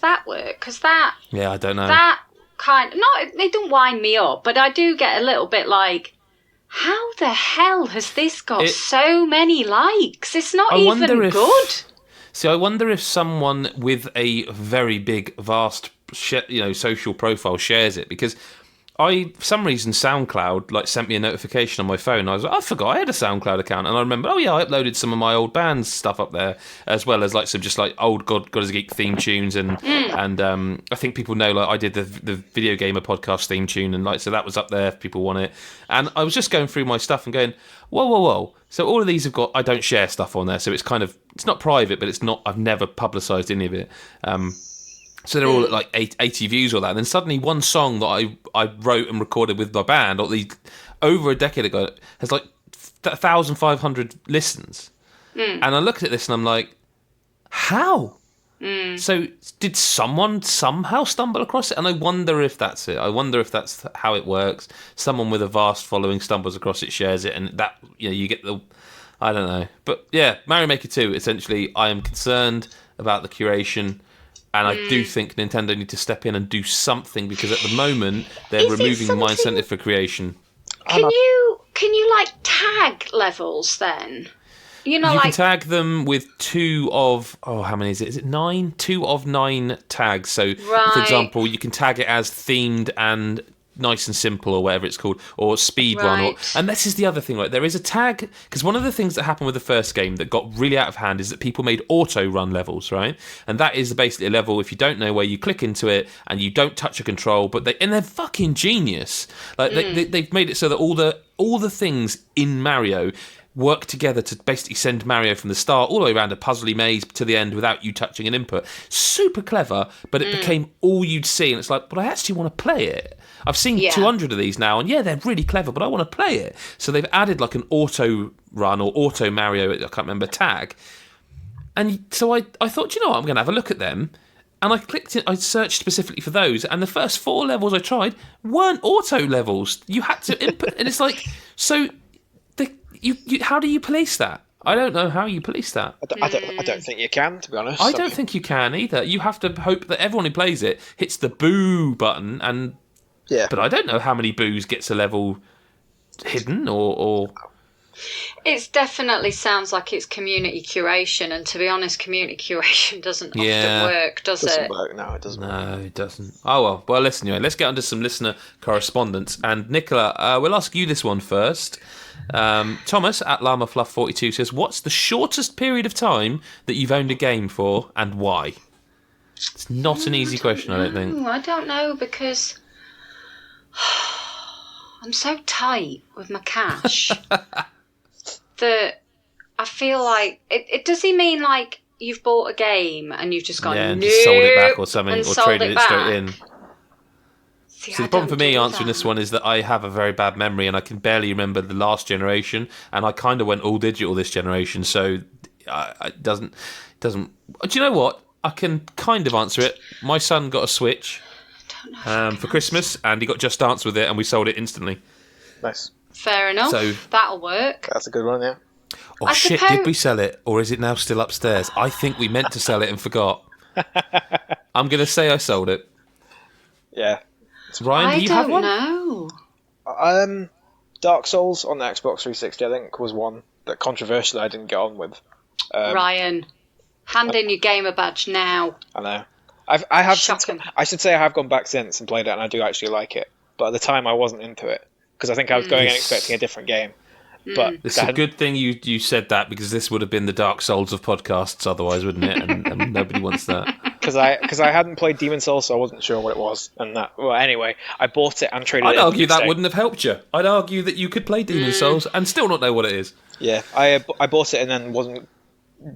that work? Because that. Yeah, I don't know. That it don't wind me up, but I do get a little bit like, how the hell has this got so many likes? It's not even good. See, I wonder if someone with a very big, vast, social profile shares it, because for some reason, SoundCloud sent me a notification on my phone. I was like, I forgot I had a SoundCloud account, and I remember, I uploaded some of my old band's stuff up there, as well as some just old God is a Geek theme tunes, and I think people know I did the Video Gamer podcast theme tune, and so that was up there if people want it. And I was just going through my stuff and going, whoa. So all of these have got, I don't share stuff on there, so it's it's not private, but it's not. I've never publicised any of it. So they're all at 80 views or that. And then suddenly one song that I wrote and recorded with my band over a decade ago has 1,500 listens. And I looked at this and I'm like, how? So did someone somehow stumble across it? And I wonder if that's it. I wonder if that's how it works. Someone with a vast following stumbles across it, shares it, and that you get the... I don't know. But yeah, Mario Maker 2, essentially, I am concerned about the curation. And I do think Nintendo need to step in and do something, because at the moment they're removing my incentive for creation. Can you tag levels then? You can tag them with 2 of how many is it? Is it 9? 2 of 9 tags. So, for example, you can tag it as themed and nice and simple, or whatever it's called, or speedrun, and this is the other thing, there is a tag, because one of the things that happened with the first game that got really out of hand is that people made auto run levels, right? And that is basically a level, if you don't know, where you click into it and you don't touch a control, but they're fucking genius. They've made it so that all the things in Mario work together to basically send Mario from the start all the way around a puzzly maze to the end without you touching an input. Super clever, but it became all you'd see, and it's like, but I actually want to play it. I've seen 200 of these now, and they're really clever, but I want to play it. So they've added an auto run or auto Mario, I can't remember, tag. And so I thought, I'm going to have a look at them. And I clicked it, I searched specifically for those, and the first 4 levels I tried weren't auto levels. You had to input, and it's like, so how do you police that? I don't know how you police that. I don't think you can, to be honest. I don't think you can either. You have to hope that everyone who plays it hits the boo button, and but I don't know how many boos gets a level hidden or... It definitely sounds like it's community curation, and to be honest, community curation doesn't often work, does it? Doesn't work, no, it doesn't. No, it doesn't. Oh, well, listen, anyway, let's get on to some listener correspondence. And Nicola, we'll ask you this one first. Thomas at LlamaFluff42 says, what's the shortest period of time that you've owned a game for, and why? It's not an easy question, I don't think. I don't know, because I'm so tight with my cash that I feel like... Does he mean you've bought a game and you've just gone, and just sold it back or something, and or sold traded it back. straight in. See, So the problem for me answering this one is that I have a very bad memory and I can barely remember the last generation, and I kind of went all digital this generation, so it doesn't. Do you know what? I can kind of answer it. My son got a Switch for Christmas, and he got Just Dance with it, and we sold it instantly. Nice. Fair enough. So that'll work. That's a good one, yeah. Oh shit! Did we sell it, or is it now still upstairs? I think we meant to sell it and forgot. I'm gonna say I sold it. Yeah. Ryan, do you have one? I don't know. Dark Souls on the Xbox 360, I think, was one that controversially I didn't get on with. Ryan, hand in your gamer badge now. I know. I have. Shocking. I should say I have gone back since and played it, and I do actually like it. But at the time, I wasn't into it because I think I was going and expecting a different game. But it's a good thing you said that, because this would have been the Dark Souls of podcasts otherwise, wouldn't it? And nobody wants that. Because I hadn't played Demon Souls, so I wasn't sure what it was. And that, well, anyway, I bought it and traded it. I'd argue that wouldn't have helped you. I'd argue that you could play Demon Souls and still not know what it is. Yeah, I bought it and then wasn't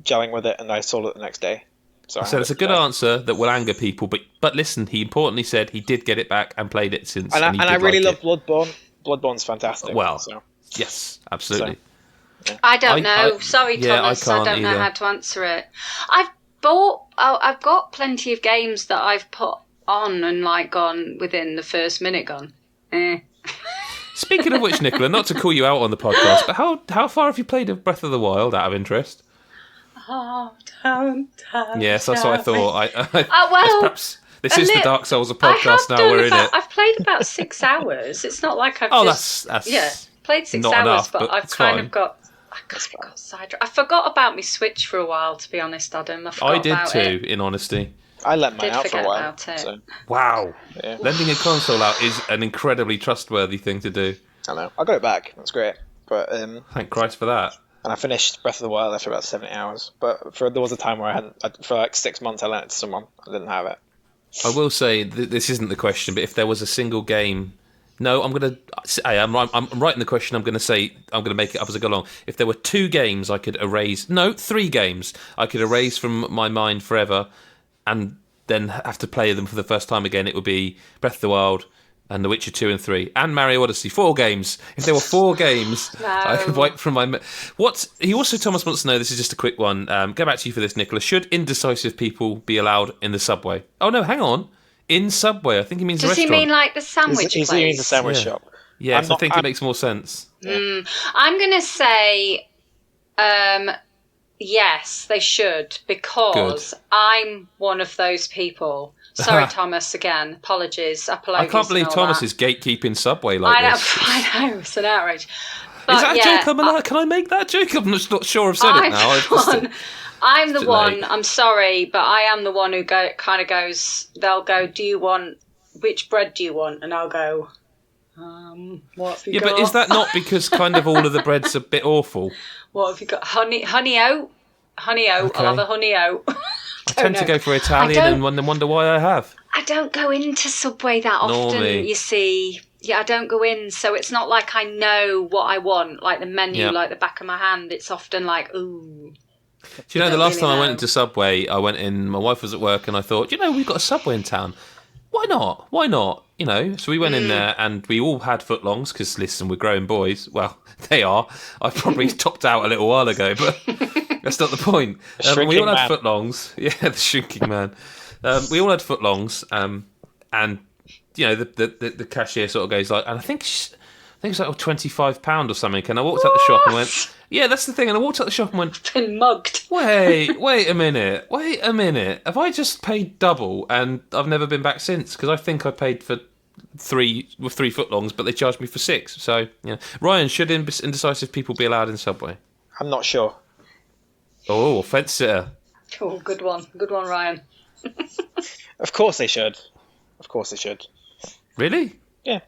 gelling with it, and I sold it the next day. So it's a good answer that will anger people, but listen, he importantly said he did get it back and played it since. And I really love Bloodborne. Bloodborne's fantastic. Well, so. yes, absolutely. So, yeah. I don't know. Sorry, Thomas. I don't know how to answer it. I've got plenty of games that I've put on and gone within the first minute. Speaking of which, Nicola, not to call you out on the podcast, but how far have you played of Breath of the Wild out of interest? Oh, don't. Yes, that's what I thought. Well, perhaps this is the Dark Souls of podcast. Now we're in it. I've played about 6 hours. It's not like I've that's played 6 not hours, enough, but I've kind of got sidetracked. I forgot about my Switch for a while, to be honest, Adam. I did too, in honesty. I lent mine out for a while. So. Wow. Yeah. Lending a console out is an incredibly trustworthy thing to do. I know. I got it back. That's great. But thank Christ for that. And I finished Breath of the Wild after about 70 hours. But there was a time where for 6 months I lent it to someone. I didn't have it. I will say, this isn't the question, but if there was a single game... No, I'm writing the question. I'm going to make it up as I go along. If there were 2 games I could erase... No, 3 games I could erase from my mind forever and then have to play them for the first time again, it would be Breath of the Wild and The Witcher 2 and 3 and Mario Odyssey. 4 games. If there were 4 games, I could wipe from my... Thomas wants to know, this is just a quick one. Go back to you for this, Nicola. Should indecisive people be allowed in the subway? Oh, no, hang on. In Subway, I think he means the restaurant. Does he mean like the sandwich place? He means the sandwich shop. Yes, I think it makes more sense. I'm going to say yes, they should, because I'm one of those people. Sorry, Thomas, again. Apologies. I can't believe Thomas is gatekeeping Subway like this. I know, it's an outrage. But, is that a joke I'm allowed? Can I make that joke? I'm just not sure I've said it now. I'm the one, I'm sorry, but I am the one who goes, they'll go, which bread do you want? And I'll go, what have you got? But is that not because kind of all of the bread's a bit awful? What have you got? Honey oat? Honey oat, okay. I'll have a honey oat. I tend to go for Italian and then wonder why I have. I don't go into Subway that often, Normally. You see. Yeah, I don't go in, so it's not like I know what I want, like the menu, like the back of my hand. It's often like, ooh. Do you know, the last time I went into Subway, I went in, my wife was at work, and I thought, we've got a Subway in town. Why not? So we went in there, and we all had footlongs, because, listen, we're grown boys. Well, they are. I probably topped out a little while ago, but that's not the point. We all had footlongs. Yeah, the shrinking man. We all had footlongs, and, the cashier sort of goes like, and I think it's like £25 or something, and I walked out the shop and went... Yeah, that's the thing. And I walked out the shop and went... Been mugged. Wait a minute. Have I just paid double and I've never been back since? Because I think I paid for 3 footlongs, but they charged me for 6. So, yeah. Ryan, should indecisive people be allowed in Subway? I'm not sure. Oh, fence sitter. Oh, good one. Good one, Ryan. Of course they should. Really? Yeah.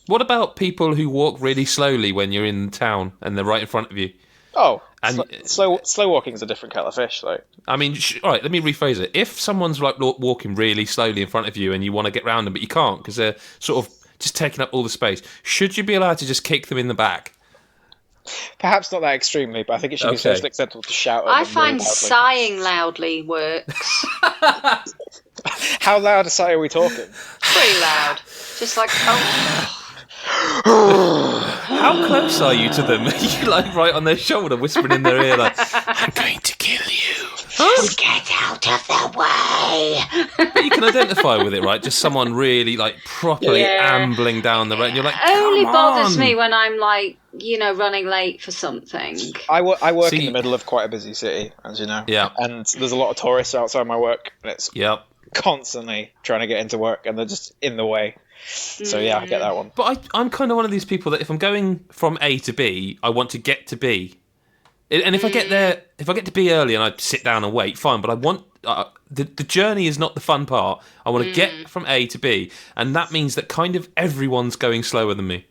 What about people who walk really slowly when you're in town and they're right in front of you? Oh, and slow walking is a different kettle of fish. Like, I mean, all right, let me rephrase it. If someone's like walking really slowly in front of you and you want to get round them, but you can't because they're sort of just taking up all the space, should you be allowed to just kick them in the back? Perhaps not that extremely, but I think it should be socially acceptable to shout at I them find really loudly. sighing loudly works. How loud a sigh are we talking? Pretty loud. Just like, oh. How close are you to them? Are you like right on their shoulder, whispering in their ear, like, "I'm going to kill you"? Get out of the way. But you can identify with it, right? Just someone really like properly ambling down the road. And you're like, it only bothers on. me when I'm like, running late for something. I work in the middle of quite a busy city, as you know. Yeah. And there's a lot of tourists outside my work, and it's constantly trying to get into work, and they're just in the way. So yeah, I get that one. But I'm kind of one of these people that if I'm going from A to B, I want to get to B. And if I get there, if I get to B early and I sit down and wait, fine. But I want the journey is not the fun part. I want to get from A to B, and that means that kind of everyone's going slower than me.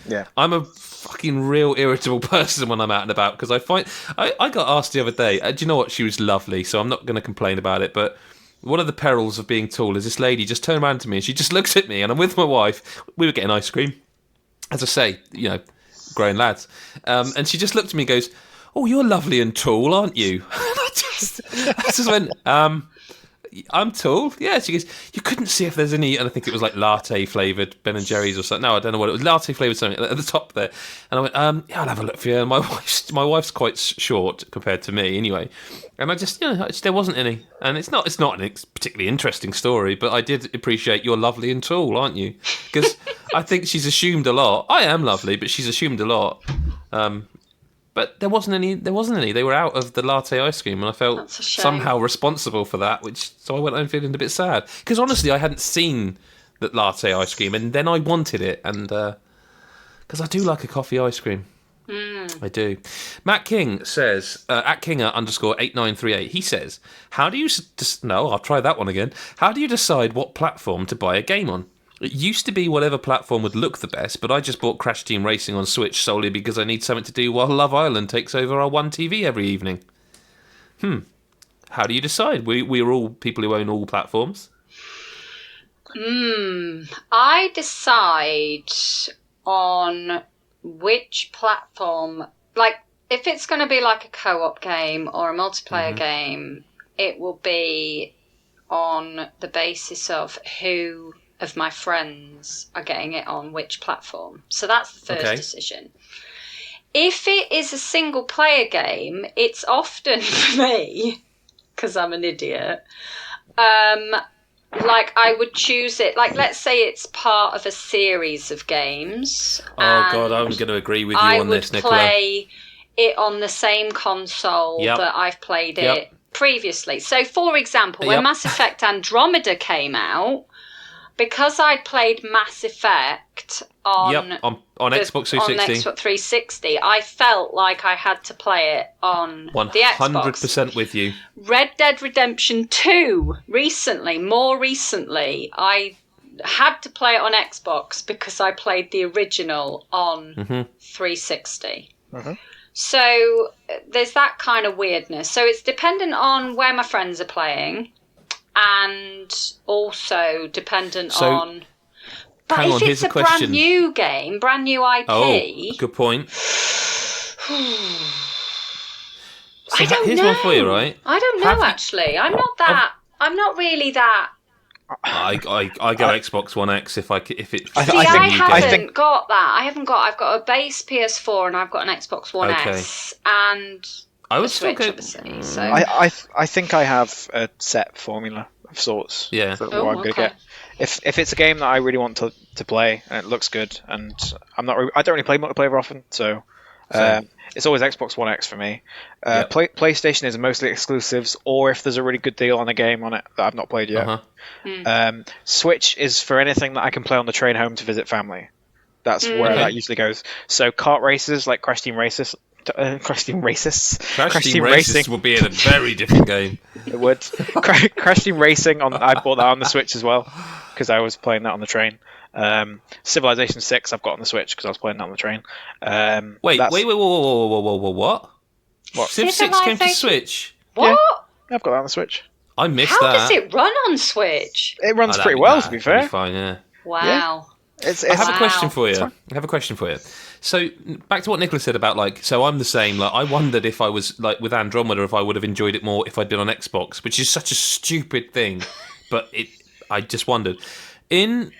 Yeah, I'm a fucking real irritable person when I'm out and about because I find I got asked the other day. Do you know what? She was lovely, so I'm not going to complain about it, but. One of the perils of being tall is this lady just turned around to me and she just looks at me and I'm with my wife. We were getting ice cream. As I say, grown lads. And she just looked at me and goes, "Oh, you're lovely and tall, aren't you?" And I just went, "I'm tall." Yeah, she goes, "You couldn't see if there's any," and I think it was like latte flavoured Ben and Jerry's or something. No, I don't know what it was. Latte flavoured something at the top there. And I went, "Yeah, I'll have a look for you." And my wife's quite short compared to me anyway. And I just, there wasn't any. And it's not a particularly interesting story, but I did appreciate you're lovely and tall, aren't you? Because I think she's assumed a lot. I am lovely, but she's assumed a lot. But there wasn't any. They were out of the latte ice cream, and I felt somehow responsible for that. So I went home feeling a bit sad because honestly, I hadn't seen that latte ice cream, and then I wanted it, and because I do like a coffee ice cream. I do. Matt King says at Kinger_8938. He says, "How do you? No, I'll try that one again. How do you decide what platform to buy a game on? It used to be whatever platform would look the best, but I just bought Crash Team Racing on Switch solely because I need something to do while Love Island takes over our one TV every evening." How do you decide? We're all people who own all platforms. I decide on which platform, like if it's going to be like a co-op game or a multiplayer game, it will be on the basis of who of my friends are getting it on which platform. So that's the first decision. If it is a single player game, it's often for me, because I'm an idiot, like I would choose it, like let's say it's part of a series of games. Oh God, I'm going to agree with you on this, Nicola. I would play it on the same console that I've played it previously. So for example, when Mass Effect Andromeda came out, because I'd played Mass Effect on Xbox 360. On Xbox 360, I felt like I had to play it on the Xbox. 100% with you. Red Dead Redemption 2, more recently, I had to play it on Xbox because I played the original on 360. So there's that kind of weirdness. So it's dependent on where my friends are playing. And also dependent on... But if it's a brand new game, brand new IP... Oh, good point. I don't know. Here's one for you, right? I don't know, actually. I'm not really that... I go Xbox One X if it... I haven't got that. I've got a base PS4 and I've got an Xbox One S. And... I was Switch, obviously. So I think I have a set formula of sorts. Yeah. For what I'm going to get. If it's a game that I really want to play and it looks good, and I don't really play multiplayer often, so it's always Xbox One X for me. PlayStation is mostly exclusives, or if there's a really good deal on a game on it that I've not played yet. Switch is for anything that I can play on the train home to visit family. That's where that usually goes. So kart races like Crash Team Racing would be in a very different game. It would. Crash Team Racing I bought that on the Switch as well because I was playing that on the train. Civilization 6 I've got on the Switch because I was playing that on the train. Wait, what? Civ 6 came to Switch? What? Yeah, I've got that on the Switch. I missed that. How does it run on Switch? It runs pretty well, to be fair. Fine, yeah. Wow. I have a question for you. So back to what Nicholas said about like. So I'm the same. Like I wondered if I was like with Andromeda, if I would have enjoyed it more if I'd been on Xbox, which is such a stupid thing. But I just wondered. In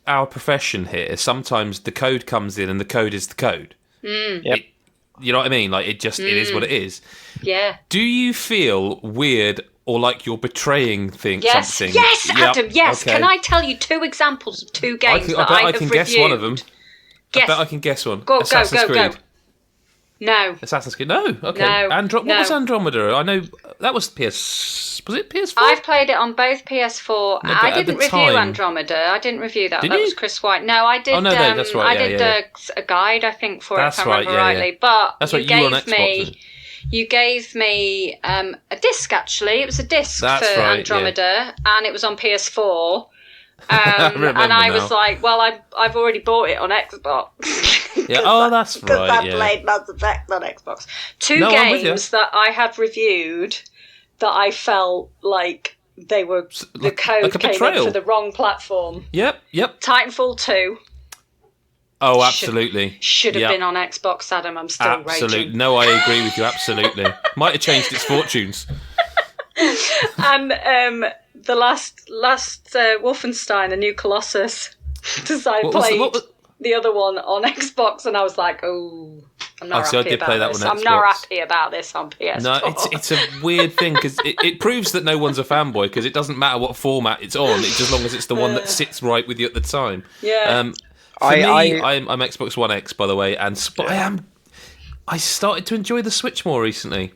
our profession here, sometimes the code comes in and the code is the code. Yep. You know what I mean? Like it is what it is. Yeah. Do you feel weird or like you're betraying something? Yes, Adam. Yes. Okay. Can I tell you 2 examples of 2 games I bet I can guess one of them. Yes. I bet I can guess one. Go. No. Assassin's Creed. No. Okay. No. What was Andromeda? I know that was PS. Was it PS4? I've played it on both PS4. No, I didn't review Andromeda. I didn't review that. That was Chris White. No, I did. Oh, no, that's right. I did a guide, I think, for it, if I remember rightly. Yeah. But that's right. You were on Xbox. You gave me a disc. Actually, it was a disc for Andromeda, and it was on PS4. And I was like, well, I've already bought it on Xbox. Yeah, that's right. Because I played Mass Effect on Xbox. 2 games that I have reviewed that I felt like they were the code came in for the wrong platform. Yep. Titanfall 2. Oh, absolutely. Should have been on Xbox, Adam. I'm still raging. No, I agree with you. Absolutely. Might have changed its fortunes. And the last Wolfenstein, A New Colossus, because I played the other one on Xbox, and I was like, I'm not happy about this. I'm not happy about this on PS4. No, it's a weird thing, because it proves that no one's a fanboy, because it doesn't matter what format it's on, as long as it's the one that sits right with you at the time. Yeah. I'm Xbox One X, by the way, and I started to enjoy the Switch more recently.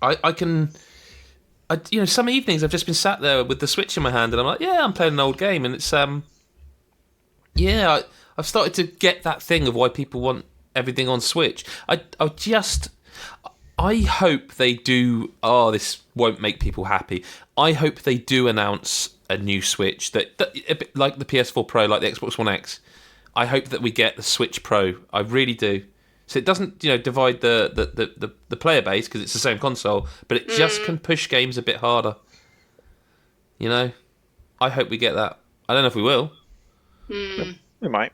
I can... some evenings I've just been sat there with the Switch in my hand and I'm like, I'm playing an old game, and it's I've started to get that thing of why people want everything on Switch. I hope they do. This won't make people happy. I hope they do announce a new Switch that a bit like the PS4 Pro, like the Xbox One X. I hope that we get the Switch Pro. I really do. So it doesn't, divide the player base, because it's the same console, but it just can push games a bit harder. I hope we get that. I don't know if we will. We might.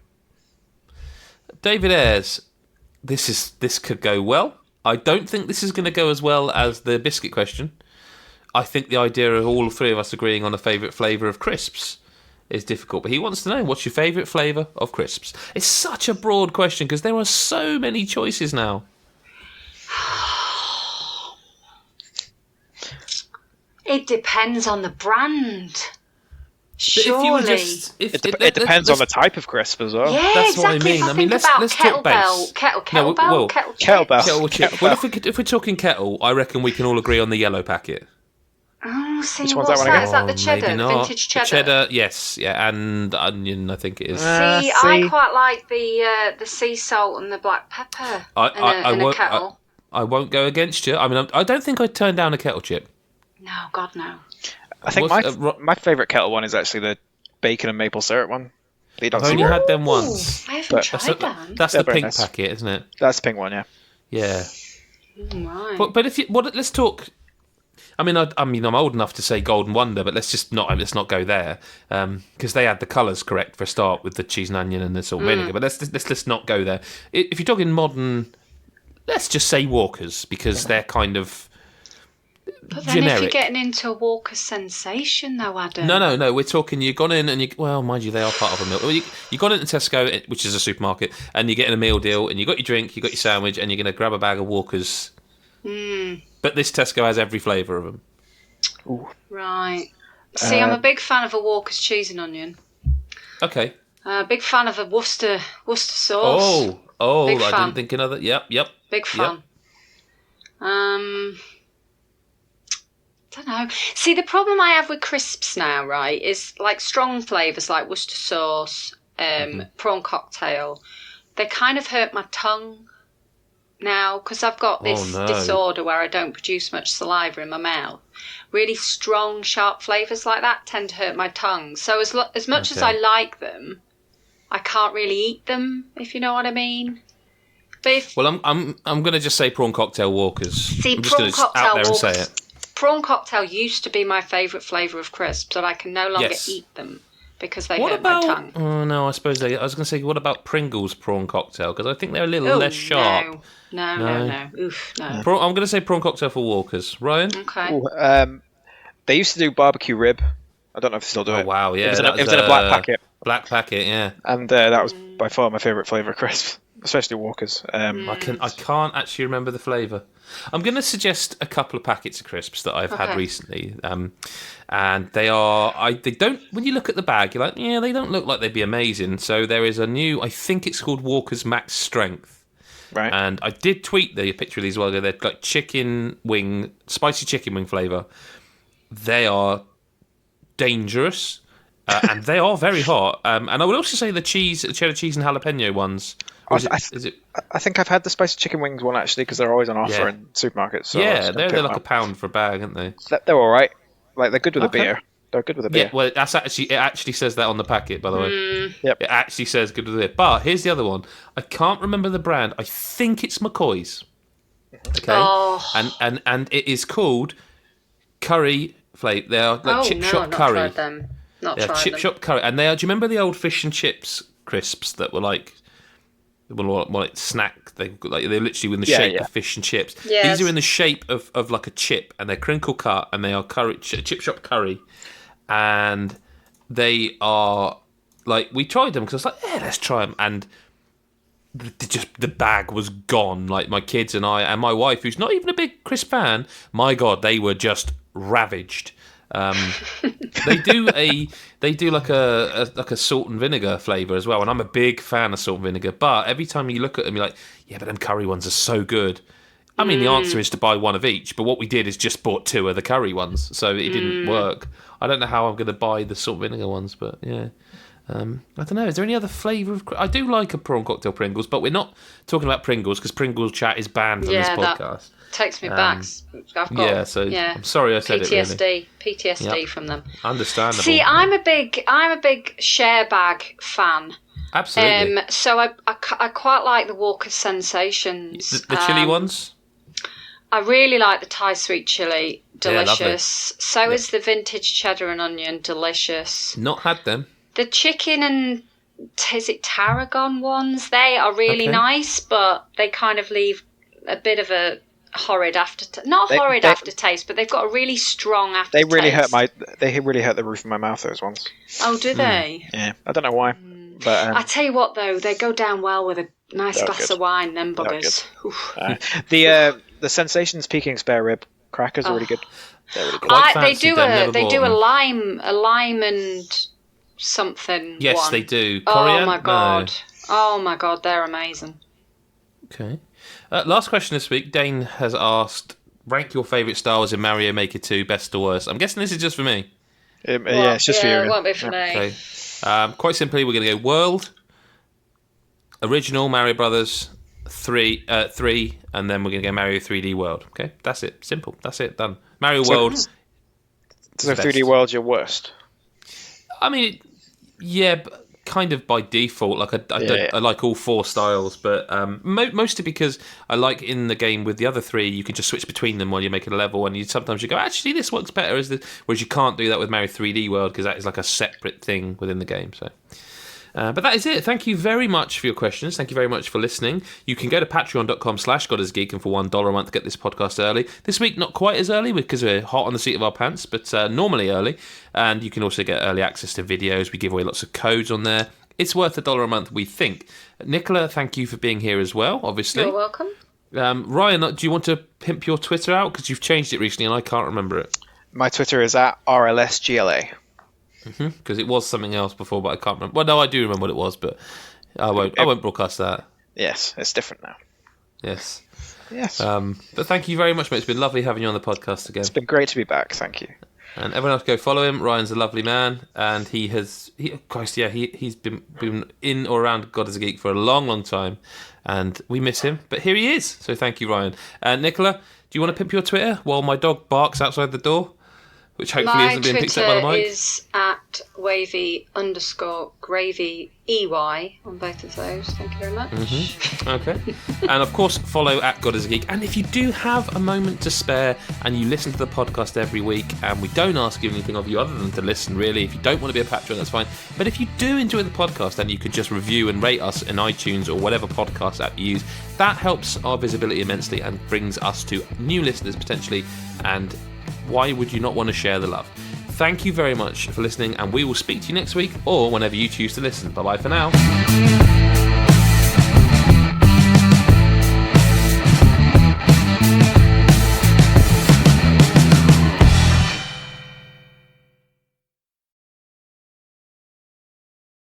David Ayres, this could go well. I don't think this is going to go as well as the biscuit question. I think the idea of all 3 of us agreeing on a favourite flavour of crisps is difficult, but he wants to know, what's your favourite flavour of crisps? It's such a broad question because there are so many choices now. It depends on the brand. Surely. It depends on the type of crisp as well. Yeah, that's exactly. what I mean. Let's talk base. Kettlebell. Chip. Well, if we're talking kettle, I reckon we can all agree on the yellow packet. Oh, see, which what's one's that one again? Is that the cheddar, the vintage cheddar? The cheddar, yes, and onion, I think it is. I quite like the sea salt and the black pepper in a kettle. I won't go against you. I mean, I don't think I'd turn down a kettle chip. No, God, no. I think my favourite kettle one is actually the bacon and maple syrup one. I've only had them once. I haven't tried that. That's the pink packet, isn't it? That's the pink one, yeah. Yeah. Right. But if let's talk. I mean, I'm old enough to say Golden Wonder, but let's not go there, because they had the colours correct for a start with the cheese and onion and the salt and vinegar. But let's not go there. If you're talking modern, let's just say Walkers, because they're kind of. But then generic. If you're getting into a Walker sensation, though, Adam. No. We're talking. You've gone in and mind you, they are part of a meal. Well, you gone into Tesco, which is a supermarket, and you're getting a meal deal, and you got your drink, you got your sandwich, and you're going to grab a bag of Walkers. But this Tesco has every flavour of them. Ooh. Right. See, I'm a big fan of a Walker's cheese and onion. Okay. Big fan of a Worcester sauce. Oh! I didn't think another. Yep. Big fan. Don't know. See, the problem I have with crisps now, right, is like strong flavours like Worcester sauce, prawn cocktail. They kind of hurt my tongue now, because I've got this disorder where I don't produce much saliva in my mouth. Really strong, sharp flavours like that tend to hurt my tongue. So as much as I like them, I can't really eat them, if you know what I mean. But I'm going to just say prawn cocktail Walkers. See, I'm just going to out there and say it. Prawn cocktail used to be my favourite flavour of crisps, but I can no longer eat them because they What hurt my about? tongue. Oh no, I suppose I was going to say, what about Pringles prawn cocktail? Because I think they're a little less sharp. No. Oof, no. I'm going to say prawn cocktail for Walkers. Ryan? Okay. Ooh, they used to do barbecue rib. I don't know if they still do it. Oh wow, yeah. It was in a black packet. Black packet, yeah. And that was by far my favourite flavour of crisp, especially Walkers. I can't actually remember the flavour. I'm going to suggest a couple of packets of crisps that I've had recently, and they don't. When you look at the bag, you're like, yeah, they don't look like they'd be amazing. So there is a new, I think it's called Walker's Max Strength, right? And I did tweet a picture of these a while ago. They've got spicy chicken wing flavour. They are dangerous, and they are very hot. And I would also say the cheddar cheese and jalapeno ones. I think I've had the spicy chicken wings one actually because they're always on offer in supermarkets. So yeah, they're like £1 for a bag, aren't they? They're all right. Like they're good with a beer. They're good with a beer. Yeah, well, it actually says that on the packet, by the way. Yep. It actually says good with a beer. But here's the other one. I can't remember the brand. I think it's McCoy's. Okay, and it is called curry flavor. They are like chip shop curry. Tried them. Not tried chip them. shop curry, and they are. Do you remember the old fish and chips crisps that were like? More like snack. They're literally in the shape of fish and chips. Yes. These are in the shape of like a chip, and they're crinkle cut, and they are chip shop curry, and they are like we tried them because I was like, yeah, let's try them, and the bag was gone. Like my kids and I and my wife, who's not even a big crisp fan, my God, they were just ravaged. They do like a salt and vinegar flavour as well, and I'm a big fan of salt and vinegar. But every time you look at them, you're like, yeah, but them curry ones are so good. I mean, the answer is to buy one of each, but what we did is just bought 2 of the curry ones, so it didn't work. I don't know how I'm going to buy the salt and vinegar ones, but yeah. I don't know. Is there any other flavour of? I do like a prawn cocktail Pringles, but we're not talking about Pringles because Pringles chat is banned from this podcast. Takes me back. I've got I'm sorry I said PTSD from them. Understandable. See, I'm a big share bag fan. Absolutely. So I quite like the Walker's Sensations. The chili ones. I really like the Thai sweet chili. Delicious. So is the vintage cheddar and onion. Delicious. Not had them. The chicken and is it tarragon ones? They are really nice, but they kind of leave a bit of a horrid aftertaste. Not horrid aftertaste, but they've got a really strong aftertaste. They really hurt the roof of my mouth, those ones. Oh, do they? Yeah, I don't know why. But I tell you what, though, they go down well with a nice glass of wine. Them buggers. The Sensations Peking spare rib crackers are really good. They're really good. They do a lime and something. Yes, one. they do. Oh my God! Oh my God! They're amazing. Okay. Last question this week. Dane has asked, rank your favourite Star Wars in Mario Maker 2, best or worst. I'm guessing this is just for me. Yeah, it's just for you. It won't be for me. Okay. Quite simply, we're going to go World, Original Mario Brothers, 3, and then we're going to go Mario 3D World. Okay, that's it. Simple. That's it. Done. Mario World. So 3D World's your worst? I mean, yeah, but kind of by default. Like I like all 4 styles, but mostly because I like in the game with the other 3, you can just switch between them while you're making a level, and sometimes you go, actually, this works better whereas you can't do that with Mario 3D World because that is like a separate thing within the game. So. But that is it. Thank you very much for your questions. Thank you very much for listening. You can go to patreon.com/godisgeek and for $1 a month get this podcast early. This week, not quite as early because we're hot on the seat of our pants, but normally early. And you can also get early access to videos. We give away lots of codes on there. It's worth $1 a month, we think. Nicola, thank you for being here as well, obviously. You're welcome. Ryan, do you want to pimp your Twitter out? Because you've changed it recently and I can't remember it. My Twitter is at RLSGLA. Because it was something else before, but I can't remember. Well, no, I do remember what it was, but I won't broadcast that. Yes, it's different now. Yes. But thank you very much, mate. It's been lovely having you on the podcast again. It's been great to be back. Thank you. And everyone else go follow him. Ryan's a lovely man, and he's been in or around God is a Geek for a long, long time, and we miss him, but here he is. So thank you, Ryan. Nicola, do you want to pimp your Twitter while my dog barks outside the door? which hopefully isn't being picked up by the mic. My Twitter is at wavy_gravy_EY on both of those. Thank you very much. Mm-hmm. Okay. And of course, follow at God is a Geek. And if you do have a moment to spare and you listen to the podcast every week, and we don't ask you anything of you other than to listen, really. If you don't want to be a patron, that's fine. But if you do enjoy the podcast and you could just review and rate us in iTunes or whatever podcast app you use, that helps our visibility immensely and brings us to new listeners potentially. And why would you not want to share the love? Thank you very much for listening, and we will speak to you next week or whenever you choose to listen. Bye-bye for now.